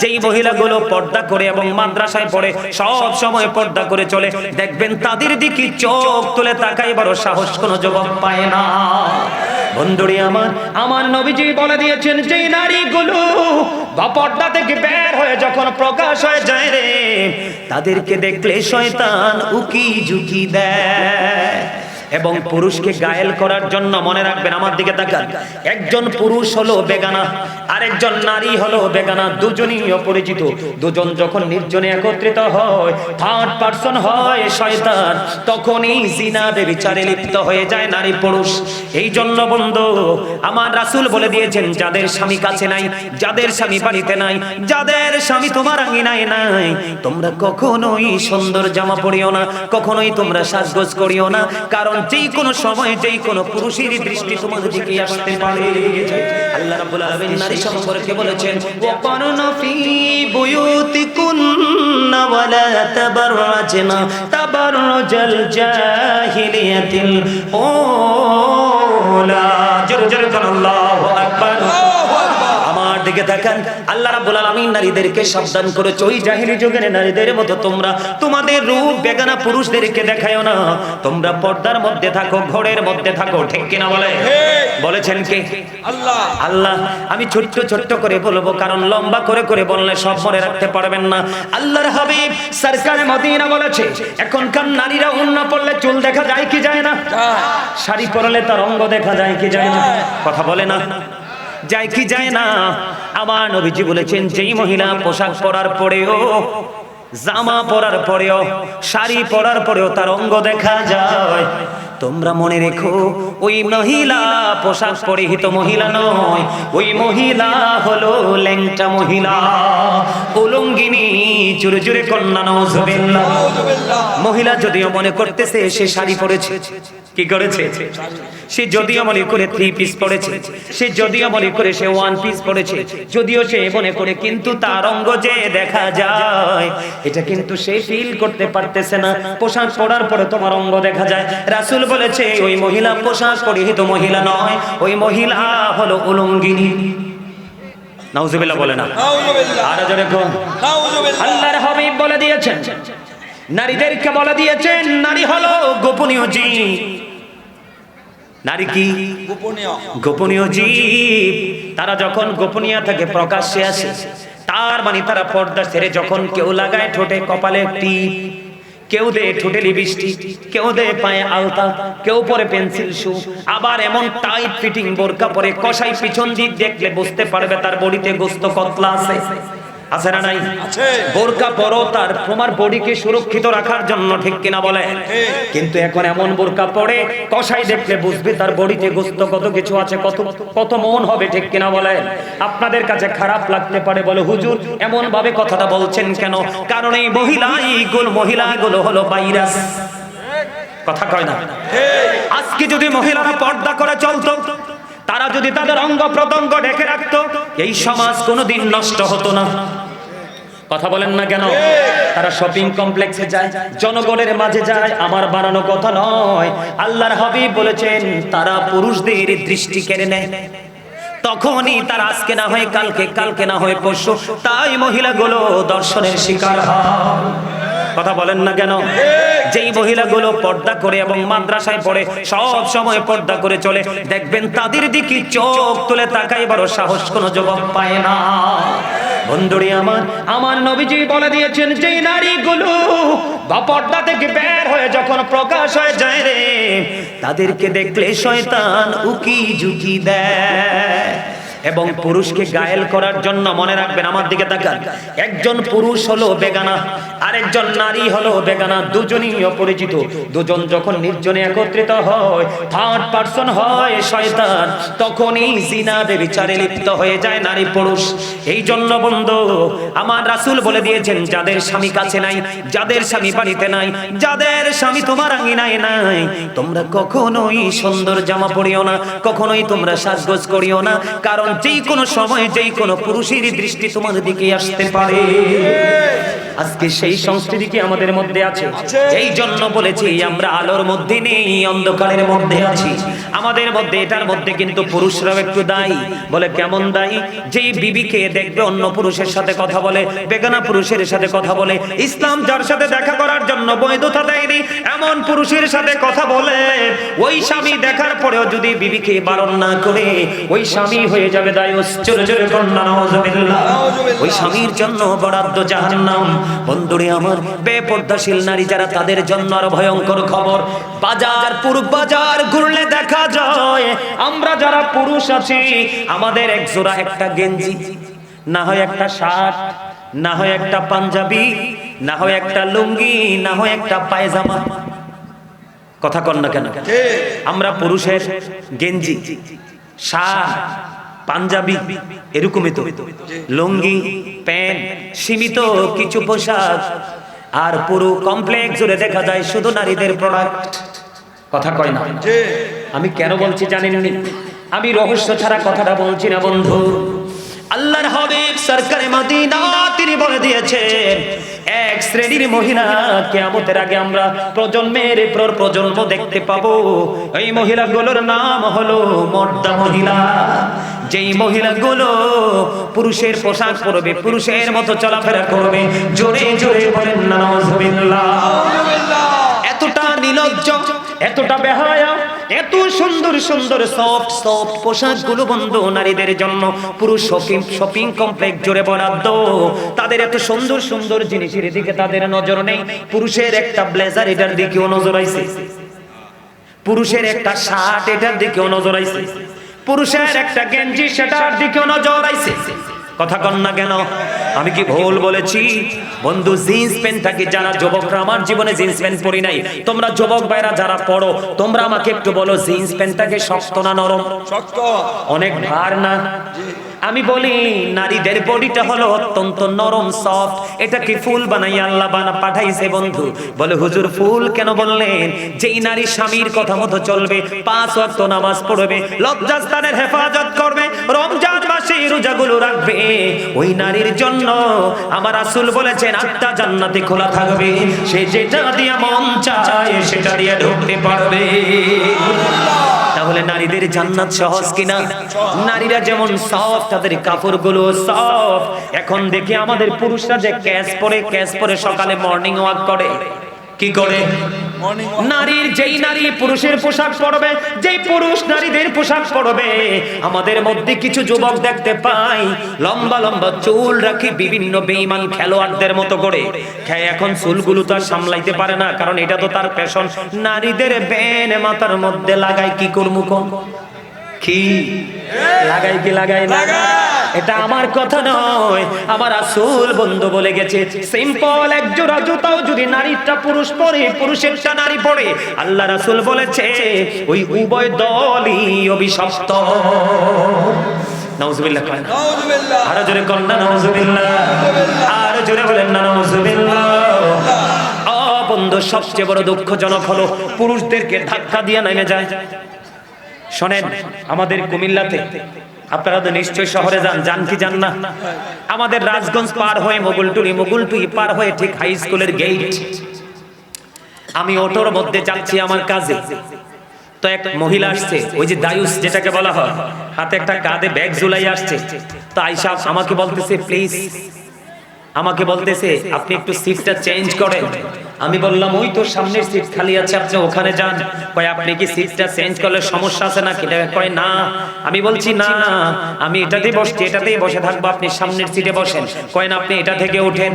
যেই মহিলাগুলো পর্দা করে এবং মাদ্রাসায় পড়ে সব সময় পর্দা করে চলে, দেখবেন তাদের দিকে চোখ তুলে তাকাইবার সাহস কোনো যুবক পায় না। বন্ধুরে আমার নবীজি বলে দিয়েছেন, যেই নারীগুলো পর্দা থেকে বের হয়ে যখন প্রকাশ হয়ে যায় রে, তাদেরকে দেখলে শয়তান উকি ঝুঁকি দেয়। এবং পুরুষকে গায়েল করার জন্য মনে রাখবেন, আমার দিকে তাকান, একজন পুরুষ হলো বেগানা, আরেকজন নারী হলো বেগানা, দুজনই অপরিচিত। দুজন যখন নির্জনে একত্রিত হয়, থার্ড পারসন হয় শয়তান, তখনই জিনার বিচারে লিপ্ত হয়ে যায় নারী পুরুষ। এই জন্য বন্ধু আমার রাসূল বলে দিয়েছেন, যাদের স্বামী কাছে নাই, যাদের স্বামী বাড়িতে নাই, যাদের স্বামী তোমার আঙিনায় নাই, তোমরা কখনোই সুন্দর জামা পরিও না, কখনোই তোমরা সাজগোজ করিও না, কারণ যেই কোনো সময় যেই কোনো পুরুষের দৃষ্টি তোমাদের দিকে আসতে পারে। আল্লাহ রাব্বুল আলামিন নারী সম্পর্কে বলেছেন, ওয়াকারনা ফি বুয়ুতিকুন্না ওয়ালা তাবাররাজনা তাবাররুজাল জাহিলিয়াতিল উলা। জোরে জোরে আল্লাহু আকবার। আমার দিকে দেখেন, আল্লাহ রাব্বুল আলামিন নারীদেরকে সাবধান করেছে, ওই জাহিলি যুগের নারীদের মতো তোমরা তোমাদের রূপ বেগানা পুরুষদেরকে দেখায়ও না, তোমরা পর্দার মধ্যে থাকো, ঘরের মধ্যে থাকো। ঠিক কিনা বলে? বলেছেন কে? আল্লাহ। আল্লাহ। আমি ছোট্ট ছোট্ট করে বলবো, কারণ লম্বা করে করে বললে সব মনে রাখতে পারবেন না। আল্লাহর হাবিব সরকারে মদিনা বলেছে, এখনকার নারীরা ওড়না পরলে চুল দেখা যায় কি যায় না? শাড়ি পরলে তার অঙ্গ দেখা যায় কি যায় না? কথা বলে না, যায় কি যায় না? আমার নবীজি বলেছেন, যেই মহিলা পোশাক পরার পরেও, জামা পরার পরেও, শাড়ি পরার পরেও তার অঙ্গ দেখা যায়, তোমরা মনে রেখো, ওই মহিলা পোশাক পরিহিত মহিলা নয়, ওই মহিলা হলো ল্যাংটা মহিলা, উলঙ্গিনী। জোরে জোরে কন্যা নাউজুবিল্লাহ। মহিলা যদিও মনে করতেছে সে শাড়ি পরেছে, কি করেছে? সে যদিও মনে করে থ্রি পিস পরেছে, সে যদিও মনে করে সে ওয়ান পিস পরেছে, যদিও সে মনে করে, কিন্তু তার অঙ্গ যে দেখা যায়, এটা কিন্তু সে ফিল করতে পারতেছে না। পোশাক পরার পরে তোমার অঙ্গ দেখা যায়। রাসূল বলেছে, ওই মহিলা পোশাক পরিহিত মহিলা নয়, ওই মহিলা হলো উলঙ্গিনী। নাউজুবিল্লাহ বলে না? আর জোরে কোন নাউজুবিল্লাহ। আল্লাহর হাবিব বলে দিয়েছেন, নারীদেরকে বলে দিয়েছেন, নারী হলো গোপনীয় জীব। নারী কি? গোপনীয়। গোপনীয় জীব। তারা যখন গোপনীয় থাকে প্রকাশ্যে আসে, তার মানে তারা পর্দা ছেড়ে যখন কেউ লাগায় ঠোঁটে কপালে টিপ, কেউ দেয় ঠোঁটে লিপস্টিক, কেউ দেয় পায়ে আলতা, কেউ পরে পেন্সিল শু, আবার এমন টাইট ফিটিং বোরকা পরে কষাই পিছন দিক দেখলে বুঝতে পারবে তার বডিতে গোস্ত কতলা আছে। আছে না নাই? বোরকা পরো তার তোমার বডিকে সুরক্ষিত রাখার জন্য। ঠিক কিনা বলে? কিন্তু এখন এমন বোরকা পরে কষাই দেখলে বুঝবে তার বডিতে গোস্ত কত কিছু আছে, কত কত মন হবে। ঠিক কিনা বলে? আপনাদের কাছে খারাপ লাগতে পারে, বলে হুজুর এমন ভাবে কথাটা বলছেন কেন? কারণ এই মহিলাগুলো হলো ভাইরাস। কথা কয় না? আজকে যদি মহিলারা পর্দা করে চলতো, তারা যদি তাদের অঙ্গ প্রত্যঙ্গ ঢেকে রাখতো, এই সমাজ কোনোদিন নষ্ট হতো না। কথা বলেন না কেন? তারা শপিং কমপ্লেক্সে যায়, জনগণের মাঝে যায়, আমার বানানো কথা নয়। আল্লাহর হাবিব বলেছেন, তারা পুরুষদের দৃষ্টি কেড়ে নেয়। তখনই তারা আজকে না হয় কালকে, কালকে না হয় পরশু, তাই মহিলাগুলো দর্শনের শিকার হয়। কথা বলেন না কেন? যেই মহিলাগুলো পর্দা করে এবং মাদ্রাসায় পড়ে সব সময় পর্দা করে চলে, দেখবেন তাদের দিকে চোখ তুলে তাকাইবার সাহস কোনো যুবক পায় না। বন্ধুরে আমার নবীজি বলে দিয়েছেন, যেই নারীগুলো পর্দা থেকে বের হয়ে যখন প্রকাশ হয়ে যায় রে, তাদেরকে দেখলে শয়তান উকি ঝুঁকি দেয়। এবং পুরুষকে গায়েল করার জন্য মনে রাখবেন, আমার দিকে তাকান, একজন পুরুষ হলো বেগানা, আরেকজন নারী হলো বেগানা, দুজনই অপরিচিত। দুজন যখন নির্জনে একত্রিত হয়, থার্ড পারসন হয় শয়তান, তখনই জিনার বিচারে লিপ্ত হয়ে যায় নারী পুরুষ। এই জন্য বন্ধু আমার রাসূল বলে দিয়েছেন, যাদের স্বামী কাছে নাই, যাদের স্বামী বাড়িতে নাই, যাদের স্বামী তোমার আঙিনায় নাই, তোমরা কখনোই সুন্দর জামা পরিও না, কখনোই তোমরা সাজগোজ করিও না, কারণ যেই কোনো সময় যেই কোনো পুরুষের দৃষ্টি তোমার দিকে আসতে পারে। আজকে সেই সংস্কৃতি কি আমাদের মধ্যে আছে? এই জন্য বলেছি আমরা আলোর মধ্যে নেই, অন্ধকারের মধ্যে আছি। আমাদের মধ্যে এটার মধ্যে কিন্তু পুরুষরাও একটু দায়ী। বলে কেমন দায়ী? যেই বিবিকে দেখবে অন্য পুরুষের সাথে কথা বলে, বেগানা পুরুষের সাথে কথা বলে, ইসলাম যার সাথে দেখা করার জন্য বৈধতা দেয়নি এমন পুরুষের সাথে কথা বলে, ওই স্বামী দেখার পরেও যদি বিবিকে বারণ না করে, ওই স্বামী হয়ে যাবে দায়ুস। জোরে জোরে কন্যা নাউজুবিল্লাহ। ওই স্বামীর জন্য বরাদ্দ জাহান্নাম। বন্ধুরে আমার, বেপর্দাশীল নারী যারা, তাদের জন্য আরো ভয়ঙ্কর খবর। বাজার পূর্ব বাজার ঘুরলে দেখা যায় আমরা যারা পুরুষ আছি, আমাদের এক জোড়া একটা গেঞ্জি, না হয় একটা শার্ট, না হয় একটা পাঞ্জাবি, না হয় একটা লুঙ্গি, না হয় একটা পায়জামা। কথা কন না কেন? আমরা পুরুষের গেঞ্জি, শার্ট, পাঞ্জাবি, এরকমই তো, লুঙ্গি, প্যান্ট, সীমিত কিছু পোশাক, আর পুরো কমপ্লেক্স জুড়ে দেখা যায় শুধু নারীদের প্রোডাক্ট। কথা কয় না? আমি কেন বলছি জানেননি? আমি রহস্য ছাড়া কথাটা বলছি না বন্ধু। আল্লাহর হাবিব সরকারে মদিনা তিনি বলে দিয়েছেন, এক শ্রেণীর মহিলা কিয়ামতের আগে আমরা প্রজন্মের পর প্রজন্ম দেখতে পাবো। এই মহিলাগুলোর নাম হলো মর্দা মহিলা। যেই মহিলাগুলো পুরুষের পোশাক পরবে, পুরুষের মতো চলাফেরা করবে। জোরে জোরে বলেন নাউজুবিল্লাহ। এতটা নির্লজ্জ, এতটা বেহায়া, এত সুন্দর সুন্দর সফট সফট পোশাকগুলো বন্ধু নারীদের জন্য পুরুষ শপিং কমপ্লেক্স জোরে বরাদ্দ। তাদের এত সুন্দর সুন্দর জিনিসের দিকে তাদের নজর নেই। পুরুষের একটা ব্লেজার, এটার দিকেও নজর আইছে। পুরুষের একটা শার্ট, এটার দিকেও নজর আইছে। পুরুষের একটা গেঞ্জি, সেটার দিকেও নজর আইছে। কথা কন না কেন? আমি কি ভুল বলেছি বন্ধু? জিন্স প্যান্টটাকে যারা যুবকরা, আমার জীবনে জিন্স প্যান্ট পরি নাই, তোমরা যুবক ভাইরা যারা পড়ো, তোমরা আমাকে একটু বলো জিন্স প্যান্টটাকে শক্ত না নরম? শক্ত। অনেক ভার না? আমি বলি নারীদের বডিটা হলো অত্যন্ত নরম, সফট। এটা কি ফুল বানাই আল্লাহ পাঠাইছে বন্ধু? বলে হুজুর ফুল কেন বললেন? যেই নারী স্বামীর কথা মতো চলবে, 5 ওয়াক্ত নামাজ পড়বে, লজ্জাস্থানের হেফাজত করবে, রমজান মাসে রোজাগুলো রাখবে, ওই নারীর জন্য আমার রাসূল বলেছেন আটটা জান্নাতে খোলা থাকবে। সে যেটা দিয়ে মন চায় সেটা দিয়ে ঢুকতে পারবে। তাহলে নারীদের জান্নাত সহজ কিনা? নারীরা যেমন সফট, তাদের কাপড়গুলো সফট। এখন দেখি আমাদের পুরুষরা যে ক্যাশ পরে সকালে মর্নিং ওয়াক করে। কি করে? নারীর যেই নারী পুরুষের পোশাক পরবে, যেই পুরুষ নারীদের পোশাক পরবে, আমাদের মধ্যে কিছু যুবক দেখতে পাই লম্বা লম্বা চুল রাখি বিভিন্ন বেঈমান খেলোয়াড়দের মতো করে। এখন চুলগুলো তো আর সামলাইতে পারে না, কারণ এটা তো তার ফ্যাশন। নারীদের বেন মাথার মধ্যে লাগাই, কি করবো কোন? কি লাগাই? কি লাগাই না? এটা আমার কথা নয়, আমার রাসূল বন্ধু বলে গেছে, সিম্পল এক জোড়া জুতাও যদি নারীটা পুরুষ পরে, পুরুষেরটা নারী পরে, আল্লাহ রাসূল বলেছে ওই উভয় দলই অভিশপ্ত। নাউজুবিল্লাহ। নাউজুবিল্লাহ। আরো জোরে কর না নাউজুবিল্লাহ। আরো জোরে বলেন না নাউজুবিল্লাহ। বন্ধু সবচেয়ে বড় দুঃখজনক হলো পুরুষদেরকে ধাক্কা দিয়ে নেমে যায়। শোনেন, আমাদের কুমিল্লাতে, আপনারা তো নিশ্চয়ই শহরে যান কি যান না? আমাদের রাজগঞ্জ পার হয়ে মোগলটুলি পার হয়ে ঠিক হাই স্কুলের গেট, আমি অটোর মধ্যে যাচ্ছি আমার কাজে। তো এক মহিলা আসছে, ওই যে দায়ুস যেটাকে বলা হয়, হাতে একটা কাঁধে ব্যাগ ঝুলাই আসছে। তো আয়েশা আমাকে বলতেছে প্লিজ, আমাকে বলতেছে আপনি একটু সিটটা চেঞ্জ করেন। আমি বললাম ওই তো সামনের সিট খালি আছে, আপনি ওখানে যান। কয় আপনি কি সিটটা চেঞ্জ করলে সমস্যা আছে নাকি? কয় না। আমি বলছি না, আমি এটাতেই বসছি, এটাতেই বসে থাকবো, আপনি সামনের সিটে বসেন। কয় না, আপনি এটা থেকে ওঠেন।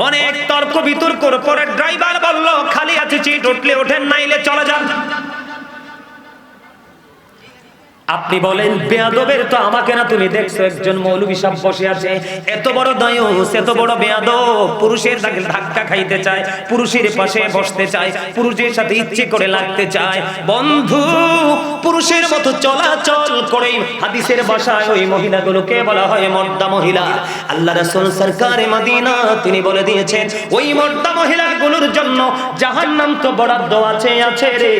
অনেক তর্ক বিতর্ক করে ড্রাইভার বলল খালি আছে সিট, উঠলে ওঠেন, নাইলে চলে যান। আপনি বলেন বেয়াদবের তো আমাকে না, তুমি দেখছো একজন মৌলভী সাহেব বসে আছে, এত বড় দায়ুস, এত বড় বেয়াদব, পুরুষের ধাক্কা খাইতে চায়, পুরুষের পাশে বসতে চায়, পুরুষের সাথে ইচ্ছে করে লাগতে চায়। বন্ধু পুরুষের মতো চলাচল করে হাদিসের ভাষায় ওই মহিলাগুলোকে বলা হয় মর্দা মহিলা। আল্লাহ রাসূল সরকারে মদিনা তিনি বলে দিয়েছেন ওই মর্দা মহিলাগুলোর জন্য জাহান্নাম তো বরাদ্দ আছে রে,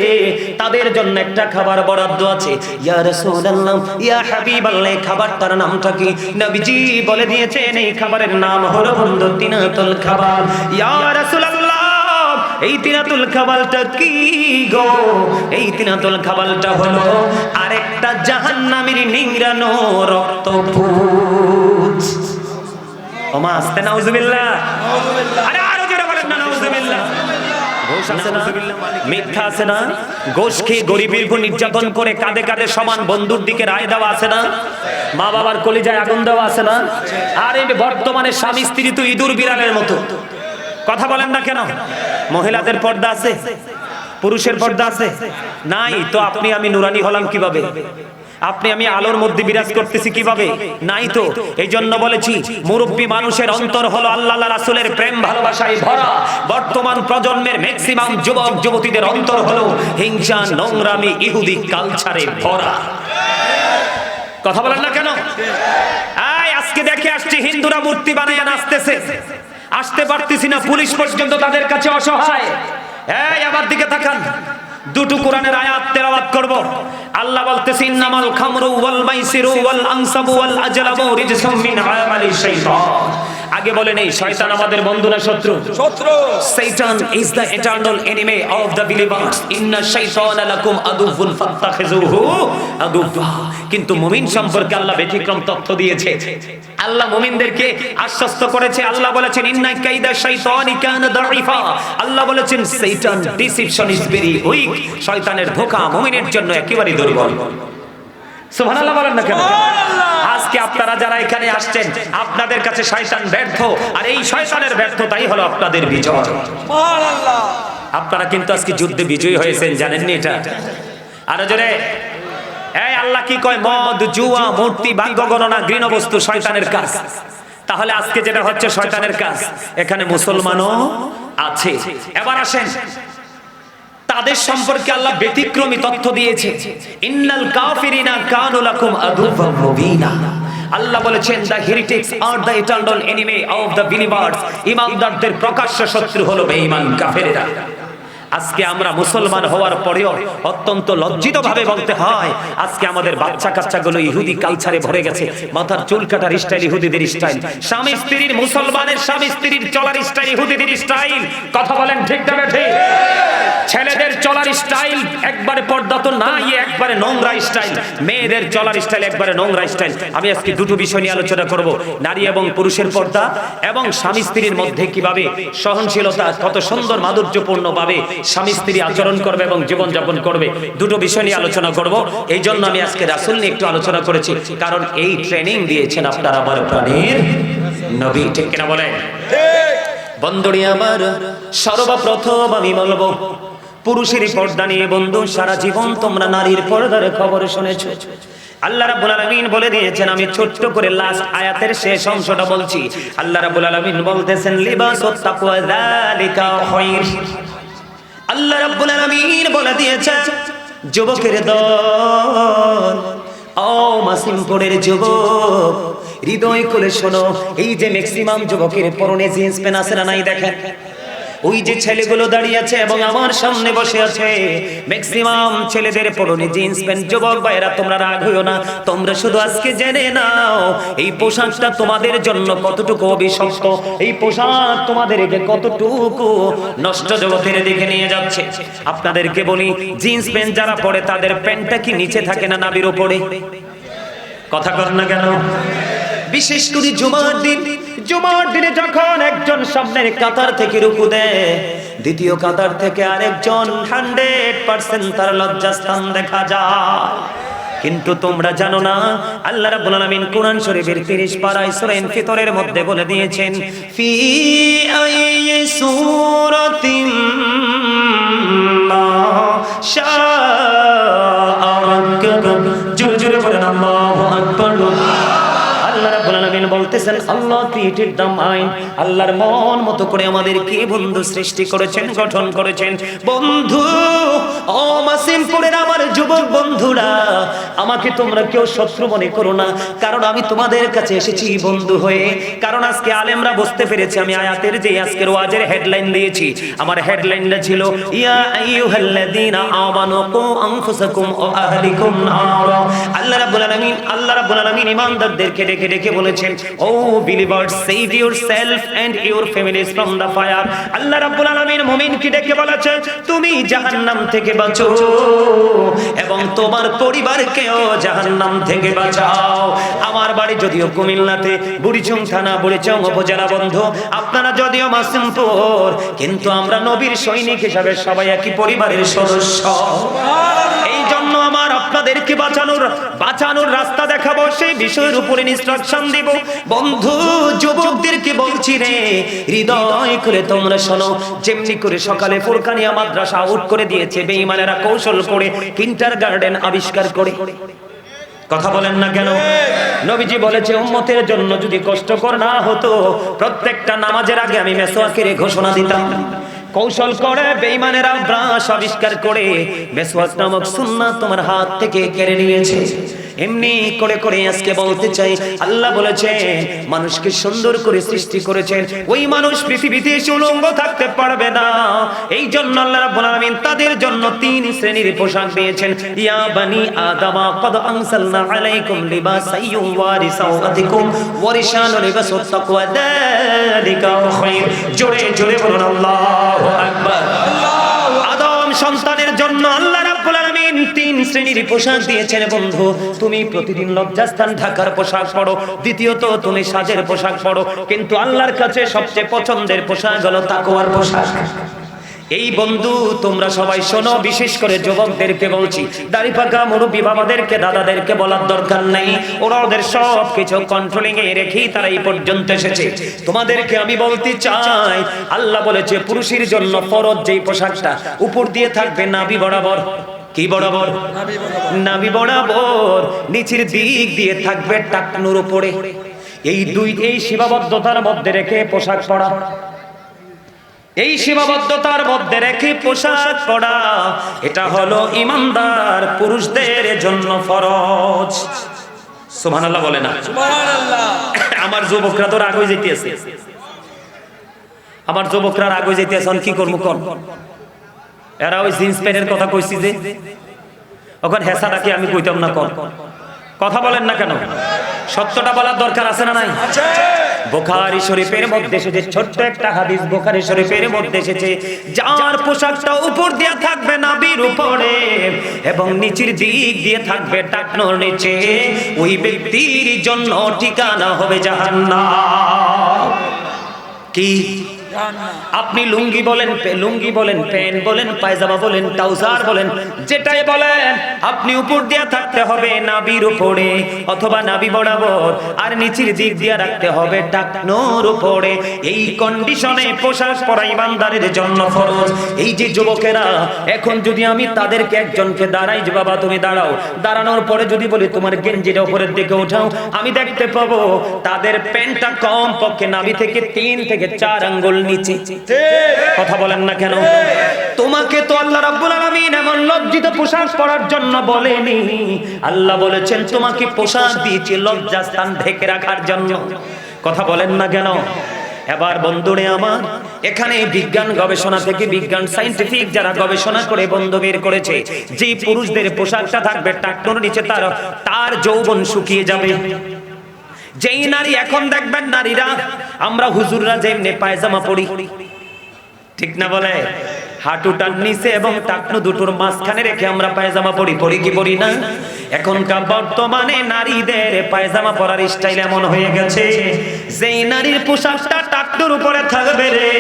তাদের জন্য একটা খাবার বরাদ্দ আছে। ইয়া রাসূলুল্লাহ, ইয়া হাবিবাল্লাহ, খাবারটার নামটা কি? নবীজি বলে দিয়েছেন এই খাবারের নাম হলো বন্ধু তিনাতুল খাবাল। ইয়া রাসূলুল্লাহ, এই তিনাতুল খাবালটা কি গো? এই তিনাতুল খাবালটা হলো আরেকটা জাহান্নামের নিংড়ানো রক্তপুঞ্জ। ওমা আস্তে নাউজুবিল্লাহ, আরে আরো জোরে বলেন না নাউজুবিল্লাহ। ঘোষ আছে না, মিথ্যা আছে না, ঘোষ খেয়ে গরিবের উপর নির্যাতন করে কাঁধে কাঁধে সমান বন্ধুর দিকে রায় দেওয়া আছে না, মা বাবার কলিজায় আগুন দেওয়া আছে না। আর এই বর্তমানে স্বামী স্ত্রী তো ইঁদুর বিড়ালের মতো, কথা বলেন না কেন? মহিলাদের পর্দা আছে, পুরুষের পর্দা আছে নাই তো আপনি আমি নুরানি হলাম কিভাবে? আপনি আমি আলোর মধ্যে বিরাজ করতেছি কিভাবে? নাই তো। এই জন্য বলেছি মুরব্বী মানুষের অন্তর হলো আল্লাহ রাসূলের প্রেম ভালোবাসায় ভরা। বর্তমান প্রজন্মের ম্যাক্সিমাম যুবক যুবতীদের অন্তর হলো হিংসা, নোংরামি, ইহুদি কালচারে ভরা। কথা বলেন না কেন? আজকে দেখে আসছি হিন্দুরা মূর্তি বানায় নাচতেছে, আসতে পারতেছি না, পুলিশ পর্যন্ত তাদের কাছে অসহায়। আমার দিকে তাকান, দুটো কোরআনের আয়াত তেলাওয়াত করব। আল্লাহ বলতেছেন ইন্নামাল খামরু ওয়াল মাইসিরু ওয়াল আনসাবু ওয়াল আজলামু রিজসুম মিন আমালিশ শাইতান। আগে বলেন এই শয়তান আমাদের বন্ধু না শত্রু? শত্রু। Satan is the eternal enemy of the believers. Inna shaytana lakum aduwwun fattakhizuhu aduwwa। কিন্তু মুমিন সম্পর্কে আল্লাহ ব্যতিক্রম তথ্য দিয়েছে। আল্লাহ মুমিনদেরকে আশ্বস্ত করেছে। আল্লাহ বলেছেন ইন্না কাইদা শাইতানি কানা দাঈফা। আল্লাহ বলেছেন শয়তান ডিসিপশন ইজ ভেরি উইক। শয়তানের ধোঁকা মুমিনের জন্য একেবারে দুর্বল। সুবহানাল্লাহ বলেন না কেন? আজকে আপনারা যারা এখানে আসছেন আপনাদের কাছে শয়তান ব্যর্থ, আর এই শয়তানের ব্যর্থতাই হলো আপনাদের বিজয়। সুবহানাল্লাহ। আপনারা কিন্তু আজকে যুদ্ধে বিজয়ী হয়েছেন, জানেননি এটা? আরো জোরে। এই আল্লাহ কি কয়? মদ, জুয়া, মূর্তি, ভাগ্য গণনা, ঘৃণ বস্তু শয়তানের কাজ। তাহলে আজকে যেটা হচ্ছে শয়তানের কাজ, এখানে মুসলমানও আছে। এবার আসেন তাদের সম্পর্কে আল্লাহ ব্যতিক্রমী তথ্য দিয়েছে। ইন্নাল কাফিরিনা কানু লাকুম আদুওয়াম মুবিনা। আল্লাহ বলেছেন দ্য হেরিটেক্স আর the eternal enemy of the believers. ঈমানদারদের প্রকাশ্য শত্রু হলো বেঈমান কাফেররা। আজকে আমরা মুসলমান হওয়ার পরেও অত্যন্ত লজ্জিত ভাবে বলতে হয় আজকে আমাদের বাচ্চা কাচ্চাগুলো ইহুদি কালচারে ভরে গেছে। মাথার চুল কাটার স্টাইল ইহুদিদের স্টাইল, স্বামী স্ত্রীর, মুসলমানের স্বামী স্ত্রীর চলার স্টাইল ইহুদিদের স্টাইল। কথা বলেন ঠিক না বেঠিক? ছেলেদের চলার স্টাইল একবারে পর্দা তো নাই, একবারে নোংরা স্টাইল। মেয়েদের চলার স্টাইল একবারে নোংরা স্টাইল। আমি আজকে দুটো বিষয় নিয়ে আলোচনা করব, নারী এবং পুরুষের পর্দা এবং স্বামী স্ত্রীর মধ্যে কিভাবে সহনশীলতা, কত সুন্দর মাধুর্যপূর্ণ ভাবে স্বামী স্ত্রী আচরণ করবে এবং জীবন যাপন করবে। দুটো বিষয় নিয়ে আলোচনা করব। এই জন্য আমি আজকে রাসূল নিয়ে একটু আলোচনা করেছি, কারণ এই ট্রেনিং দিয়েছেন আপনার আমার প্রাণের নবী। ঠিক কিনা বলেন? বন্ধুরি আমার, সর্বপ্রথম আমি বলবো পুরুষের পর্দা নিয়ে। বন্ধু, সারা জীবন তোমরা নারীর পর্দার খবর শুনেছো। আল্লাহ রাব্বুল আলামিন বলে দিয়েছেন, আমি ছোট্ট করে লাস্ট আয়াতের শেষ অংশটা বলছি। আল্লাহ রাব্বুল আলামিন বলতেছেন লিবাসুত তাকওয়া যালিকা খায়র। আল্লাহ রাব্বুল আলামিন বলে দিয়েছেন যুবকের দল, ও মাসিমপুরের যুবক, হৃদয় খুলে শোনো। এই যে ম্যাক্সিমাম যুবকের পরনে জিন্স প্যান্ট আছে না নাই? দেখেন ওই যে ছেলেগুলো দাঁড়িয়ে আছে এবং আমার সামনে বসে আছে, ম্যাক্সিমাম ছেলেদের পরনে জিন্স প্যান্ট। যুবক ভাইরা তোমরা রাগ হইও না, তোমরা শুধু আজকে জেনে নাও এই পোশাকটা তোমাদের জন্য কতটুকু অভিশপ্ত, এই পোশাক তোমাদেরকে কতটুকু নষ্ট জগতের দিকে নিয়ে যাচ্ছে। আপনাদেরকে বলি, জিন্স প্যান্ট যারা পরে তাদের প্যান্টটা কি নিচে থাকে না নাভির উপরে? কথা কর না কেন? বিশেষ করে জুমার দিনে যখন একজন সামনের কাতার থেকে রুকু দেয়, দ্বিতীয় কাতার থেকে আরেকজন 100% তার লজ্জাস্থান দেখা যায়। কিন্তু তোমরা জানো না, আল্লাহ রাব্বুল আলামিন কোরআন শরীফের 30 পারায় সূরা ইনফিতরের মধ্যে বলে দিয়েছেন, ফি আইয়ি সূরাতিন মা শাআ রাক্কাবা। জোরে জোরে বলেন আল্লাহু আকবার। আল্লাহ রাব্বুল আলামিন বলতে বলতেছেন আল্লাহ ক্রিয়েটেড দ্য মাইন্ড, আল্লাহর মন মতো করে আমাদেরকে বন্ধু সৃষ্টি করেছেন, গঠন করেছেন। বন্ধু, ও মাসিমপুরের আমার যুবক বন্ধুরা, আমাকে তোমরা কেউ শত্রু মনে করো না, কারণ আমি তোমাদের কাছে এসেছি বন্ধু হয়ে। কারণ আজকে আলেমরা বুঝতে পেরেছে আমি আয়াতের যে আজকের ওয়াজের হেডলাইন দিয়েছি, আমার হেডলাইনটা ছিল ইয়া আইয়ুহাল্লাযীনা আমানু কু আনফুসাকুম ওয়া আহলিকুম নারা। আল্লাহ রাব্বুল আলামিন ঈমানদারদেরকে ডেকে ডেকে বলেছেন, O believers, save yourself and your families from the fire. আল্লাহ রাব্বুল আলামিন মুমিনকে ডেকে বলেছেন, তুমি জাহান্নাম থেকে বাঁচো এবং তোমার পরিবারকেও জাহান্নাম থেকে বাঁচাও। আমার বাড়ি যদিও কুমিল্লাতে, বুড়িচং থানা, বুড়িচং উপজেলা বন্ধু, আপনারা যদিও মাসিমপুর, কিন্তু আমরা নবীর সৈনিক হিসাবে সবাই একই পরিবারের সদস্য। এই জন্য আমার আপনাদেরকে বাঁচানোর রাস্তা দেখাবো, সেই বিষয়ের উপরে ইনস্ট্রাকশন দিব। বন্ধু, যুবকদেরকে বলছি রে, হৃদয় করে তোমরা শোনো। যেমনি করে সকালে ফুরকানিয়া মাদ্রাসা আউট করে দিয়েছে বেঈমানেরা কৌশল করে, কিন্ডারগার্টেন আবিষ্কার করে। কথা বলেন না কেন? নবীজি বলেছে উম্মতের জন্য যদি কষ্টকর না হতো, প্রত্যেকটা নামাজের আগে আমি মেসওয়াকের ঘোষণা দিতাম। কৌশল করে বেঈমানেরা ব্রাশ আবিষ্কার করে মেসওয়াক নামক সুন্নাত তোমার হাত থেকে কেড়ে নিয়েছে। এমনি করে করে আজকে বলতে চাই, আল্লাহ বলেছেন মানুষকে সুন্দর করে সৃষ্টি করেছেন, ওই মানুষ পৃথিবীতে উলঙ্গ থাকতে পারবে না। এই জন্য আল্লাহ রাব্বুল আলামিন তাদের জন্য 3 শ্রেণীর পোশাক দিয়েছেন। ইয়া বানি আদামা ক্বাদ আনসালনা আলাইকুম লিবাসান ইউওয়ারি সাওআতিকুম ওয়া রিশানু লিবাসুত তাকওয়া যালিকা খায়র। জোরে জোরে বলুন আল্লাহু আকবার। আদম সন্তানের জন্য আল্লাহ রাব্বুল আলামিন 3 শ্রেণীর পোশাক দিয়েছেন। বন্ধু, তুমি প্রতিদিন লজ্জাস্থান ঢাকার পোশাক পরো, দ্বিতীয়ত তুমি সাজের পোশাক পরো, কিন্তু আল্লাহর কাছে সবচেয়ে পছন্দের পোশাক হলো তাকওয়ার পোশাক। এই বন্ধু তোমরা সবাই শোনো, বিশেষ করে যুবকদেরকে বলছি, দাড়ি পাকা মুরব্বী বাবাদেরকে দাদাদেরকে বলার দরকার নাই, ওরা ওদের সব কিছু কন্ট্রোলিং এ রেখেই তারা এই পর্যন্ত এসেছে। তোমাদেরকে আমি বলতে চাই, আল্লাহ বলেছে পুরুষের জন্য ফরজ যেই পোশাকটা উপর দিয়ে থাকবে নাভি বরাবর। কি বরাবর? নাভি বরাবর। নিচের দিক দিয়ে থাকবে টাকনুর উপরে। এই সীমাবদ্ধতার মধ্যে রেখে পোশাক পরা, এই সীমাবদ্ধতার মধ্যে রেখে পোশাক পরা, এটা হলো ঈমানদার পুরুষদের জন্য ফরজ। সুবহানাল্লাহ বলে না? সুবহানাল্লাহ। আমার যুবকরা তো আগে যেতেছে, আমার যুবকরা আগে যেতেছে, কি করবো কোন? এরা ওই জিন্স প্যান্টের কথা কইছি যে, ওখান হেসাটাকে আমি কইতাম না কোন? কথা বলেন না কেন? সত্যটা বলার দরকার আছে না নাই? বুখারী শরীফের মধ্যে এসেছে ছোট্ট একটা হাদিস, বুখারী শরীফের মধ্যে এসেছে, যার পোশাকটা উপর দিয়ে থাকবে নাভির উপরে এবং নিচের দিক দিয়ে থাকবে টাকনোর নিচে, ওই ব্যক্তির জন্য ঠিকানা হবে জাহান্নাম। কি? আপনি লুঙ্গি বলেন, প্যান্ট বলেন, পায়জামা বলেন, ট্রাউজার বলেন, যেটাই বলেন, আপনি উপর দিয়ে থাকতে হবে নাভির উপরে অথবা নাভি বরাবর, আর নিচের দিক দিয়ে রাখতে হবে টাকনোর উপরে। এই কন্ডিশনে পোশাক পরা ঈমানদারের জন্য ফরজ। এই যে যুবকেরা, এখন যদি আমি তাদেরকে একজনকে দাঁড়াই যে বাবা তুমি দাঁড়াও, দাঁড়ানোর পরে যদি বলি তোমার গেঞ্জিটা উপরের দিকে উঠাও, আমি দেখতে পাবো তাদের প্যান্টটা কম পক্ষে নাভি থেকে 3 থেকে 4 আঙ্গুল নিচে। কথা বলেন না কেন? তোমাকে তো আল্লাহ রাব্বুল আলামিন এমন লজ্জিত পোশাক পরার জন্য বলেনি, আল্লাহ বলেছেন তোমাকে পোশাক দিয়েছি লজ্জাস্থান ঢেকে রাখার জন্য। কথা বলেন না কেন? এবার বন্ধুরে আমার, এখানে বিজ্ঞান গবেষণা থেকে, বিজ্ঞান সায়েন্টিফিক যারা গবেষণা করে বন্ধ বের করেছে, যে পুরুষদের পোশাকটা থাকবে টাকনোর নিচে, তার যৌবন শুকিয়ে যাবে। যেই নারী, এখন দেখবেন নারীরা, আমরা হুজুররা যেমনি পায়জামা পরি, ঠিক না বলে? হাঁটুটার নিচে এবং টাকনু দুটোর মাঝখানে রেখে আমরা পায়জামা পরি, কি পরি না? এখনকার বর্তমানে নারীদের পায়জামা পরার স্টাইল এমন হয়ে গেছে, যেই নারীর পোশাকটা টাকনুর উপরে থাকবে রে,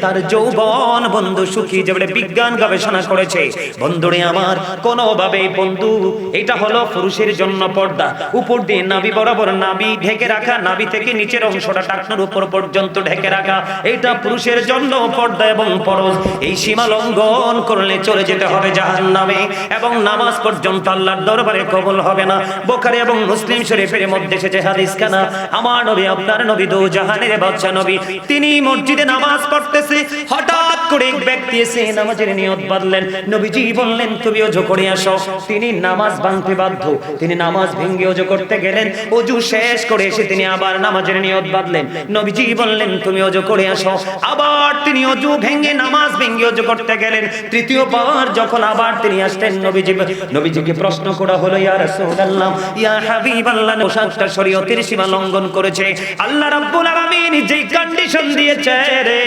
তার যৌবন বন্ধু শুকিয়ে যাবে। বিজ্ঞান গবেষণা করেছে। বন্ধুরে আমার, কোনোভাবেই বন্ধু, এটা হলো পুরুষের জন্য পর্দা, উপর দিয়ে নাভি বরাবর নাভি ঢেকে রাখা, নাভি থেকে নিচের অংশটা টাকনুর উপর পর্যন্ত ঢেকে রাখা, এটা পুরুষের জন্য পর্দা এবং ফরজ। এই সীমা লঙ্ঘন করলে চলে যেতে হবে জাহান্নামে, এবং নামাজ পর্যন্ত আল্লাহর দরবারে কবুল হবে না। বুখারী এবং মুসলিম শরীফের মধ্যে এসেছে হাদিস খানা, আমার নবী আপনার নবী দো জাহানের বাদশা নবী, তিনি মসজিদে নামাজ পড়তেছে, হঠাৎ করে এক ব্যক্তি এসে নামাজের নিয়ত বাঁধলেন। নবীজি বললেন তুমি ওযু করে আসো। তিনি নামাজ ভাঙতে বাধ্য, তিনি নামাজ ভেঙে ওযু করতে গেলেন। ওযু শেষ করে এসে তিনি আবার নামাজের নিয়ত বাঁধলেন। নবীজি বললেন তুমি ওযু করে আসো। আবার তিনি ওযু ভেঙে নামাজ ভেঙে ওযু করতে গেলেন। তৃতীয়বার যখন আবার তিনি আসলেন, নবীজিকে প্রশ্ন করা হলো, ইয়া রাসূলুল্লাহ, ইয়া হাবিবাল্লাহ, পোশাকটা শরীয়তের সীমা লঙ্ঘন করেছে। আল্লাহ রাব্বুল আলামিন যেই কন্ডিশন দিয়েছে রে,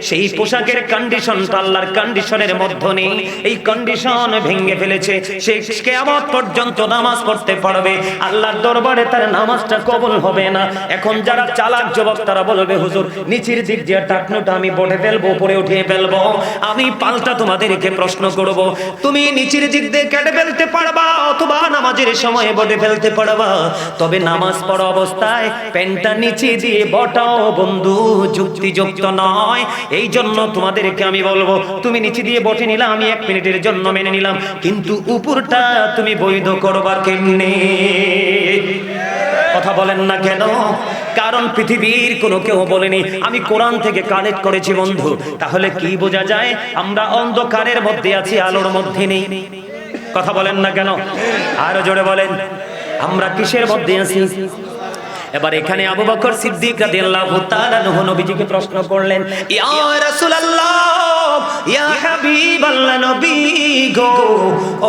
সেই পোশাকের কন্ডিশনটা আল্লাহর কন্ডিশনের মধ্যে নেই, এই কন্ডিশন ভেঙে ফেলেছে। সে কিয়ামত পর্যন্ত নামাজ পড়তে পারবে, আল্লাহর দরবারে তার নামাজটা কবুল হবে না। এখন যারা চালাক যুবক তারা বলবে, হুজুর নিচের দিক দিয়ে টাকনুটা আমি বটে ফেলবো, উপরে উঠিয়ে ফেলবো। আমি পাল্টা তোমাদেরকে প্রশ্ন করব, তুমি নিচের দিক দিয়ে কেটে ফেলতে পারবা অথবা নামাজের সময় বটে ফেলতে পারবা, তবে নামাজ পড়া অবস্থায় প্যান্টটা নিচে দিয়ে বটাও বন্ধু যুক্তিযুক্ত নয়। এই জন্য তোমাদেরকে আমি বলবো, তুমি নিচে দিয়ে বটে নিলাম, আমি 1 মিনিটের জন্য মেনে নিলাম, কিন্তু উপরটা তুমি বৈধ করবা কেমনে? কথা বলেন না কেন? কারণ পৃথিবীর কোনো কেউ বলেনি, আমি কোরআন থেকে কানেক্ট করেছি বন্ধু। তাহলে কি বোঝা যায়? আমরা অন্ধকারের মধ্যে আছি, আলোর মধ্যে নেই। কথা বলেন না কেন? আরো জোরে বলেন, আমরা কিসের মধ্যে আছি? এবার এখানে আবু বকর সিদ্দিক রাদিয়াল্লাহু তাআলা নবীজিকে প্রশ্ন করলেন, ইয়া রাসূলুল্লাহ, ইয়া হাবিবাল্লাহ, নবী গো,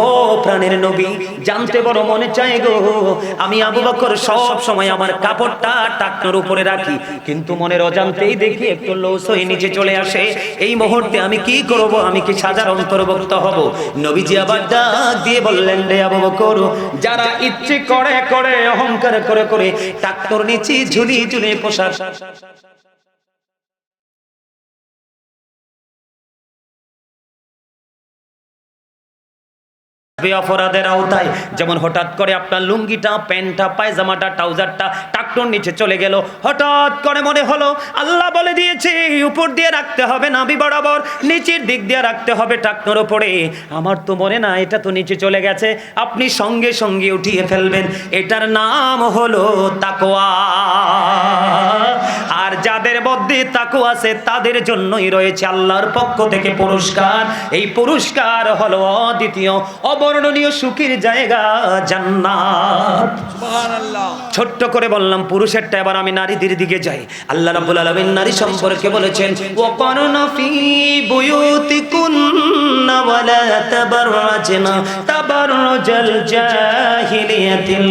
ও প্রাণের নবী, জানতে বড় মনে চায় গো। আমি আবু বকর সব সময় আমার কাপড়টা টাকনোর উপরে রাখি, কিন্তু মনের অজান্তেই দেখি একটু লস হয়ে নিচে চলে আসে। এই মুহূর্তে আমি কি করব? আমি কি সাজার অন্তর্ভুক্ত হব? নবীজি আবার ডাক দিয়ে বললেন, রে আবু বকর, যারা ইচ্ছে করে করে অহংকার করে করে টাকনোর নিচে ঝুলি ঝুলি পোশাক অপরাধের আওতায়, যেমন হঠাৎ করে আপনার লুঙ্গিটা, প্যান্টটা, পায়জামাটা, ট্রাউজারটা টাকনোর নিচে চলে গেল, হঠাৎ করে মনে হলো আল্লাহ বলে দিয়েছে উপর দিয়ে রাখতে হবে নাভি বরাবর, নিচের দিক দিয়ে রাখতে হবে টাকনোর উপরে। আমার তো মনে না, এটা তো নিচে চলে গেছে, আপনি সঙ্গে সঙ্গে উঠিয়ে ফেলবেন। এটার নাম হলো তাকওয়া। আর যাদের মধ্যে তাকওয়া আছে তাদের জন্যই রয়েছে আল্লাহর পক্ষ থেকে পুরস্কার। এই পুরস্কার হলো অদ্বিতীয় অবর্ণনীয় সুখের জায়গা জান্নাত। সুবহানাল্লাহ। ছোট্ট করে বললাম পুরুষেরটা, এবার আমি নারীদের দিকে যাই। আল্লাহ রাব্বুল আলামিন নারী সম্পর্কে বলেছেন, ওয়াকারনা ফি বুয়ুতিকুন্না ওয়ালা তাবাররাজনা তাবাররুজাল জাহিলিয়াতিল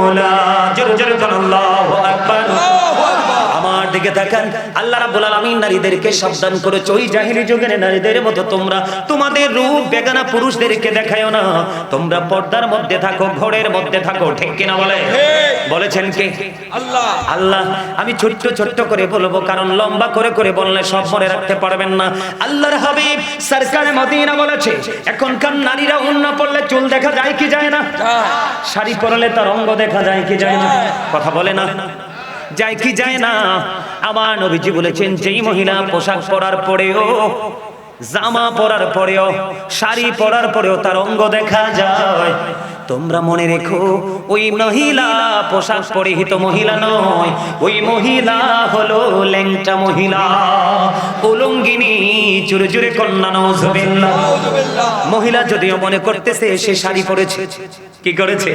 উলা। জোরে জোরে আল্লাহু আকবার। আমার দিকে তাকান, আল্লাহ রাব্বুল আলামিন নারীদেরকে সাবধান করেছে, ওই জাহেলি যুগের নারীদের মতো তোমরা তোমাদের রূপ বেগানা পুরুষদেরকে দেখায়ও না। তোমরা পর্দার মধ্যে থাকো, ঘরের মধ্যে থাকো, ঠিক কিনা বলে? বলেছেন কে? আল্লাহ। আল্লাহ। আমি ছোট্ট ছোট্ট করে বলবো, কারণ লম্বা করে করে বললে সব মনে রাখতে পারবেন না। আল্লাহর হাবিব সরকারে মদিনা বলেছে, এখনকার নারীরা ওড়না পরলে চুল দেখা যায় কি যায় না? শাড়ি পরলে তার অঙ্গ দেখা যায় কি যায় না? কথা বলে না, যায় কি যায় না? আমার নবীজি বলেছেন, যেই মহিলা পোশাক পরার পরেও, জামা পরার পরেও, শাড়ি পরার পরেও তার অঙ্গ দেখা যায়, তোমরা মনে রেখো ওই মহিলা পোশাক পরিহিত মহিলা নয়, ওই মহিলা হলো ল্যাংটা মহিলা, উলঙ্গিনী। জোরে জোরে কন্যা নাউজুবিল্লাহ। মহিলা যদিও মনে করতেছে সে শাড়ি পরেছে, কি করেছে?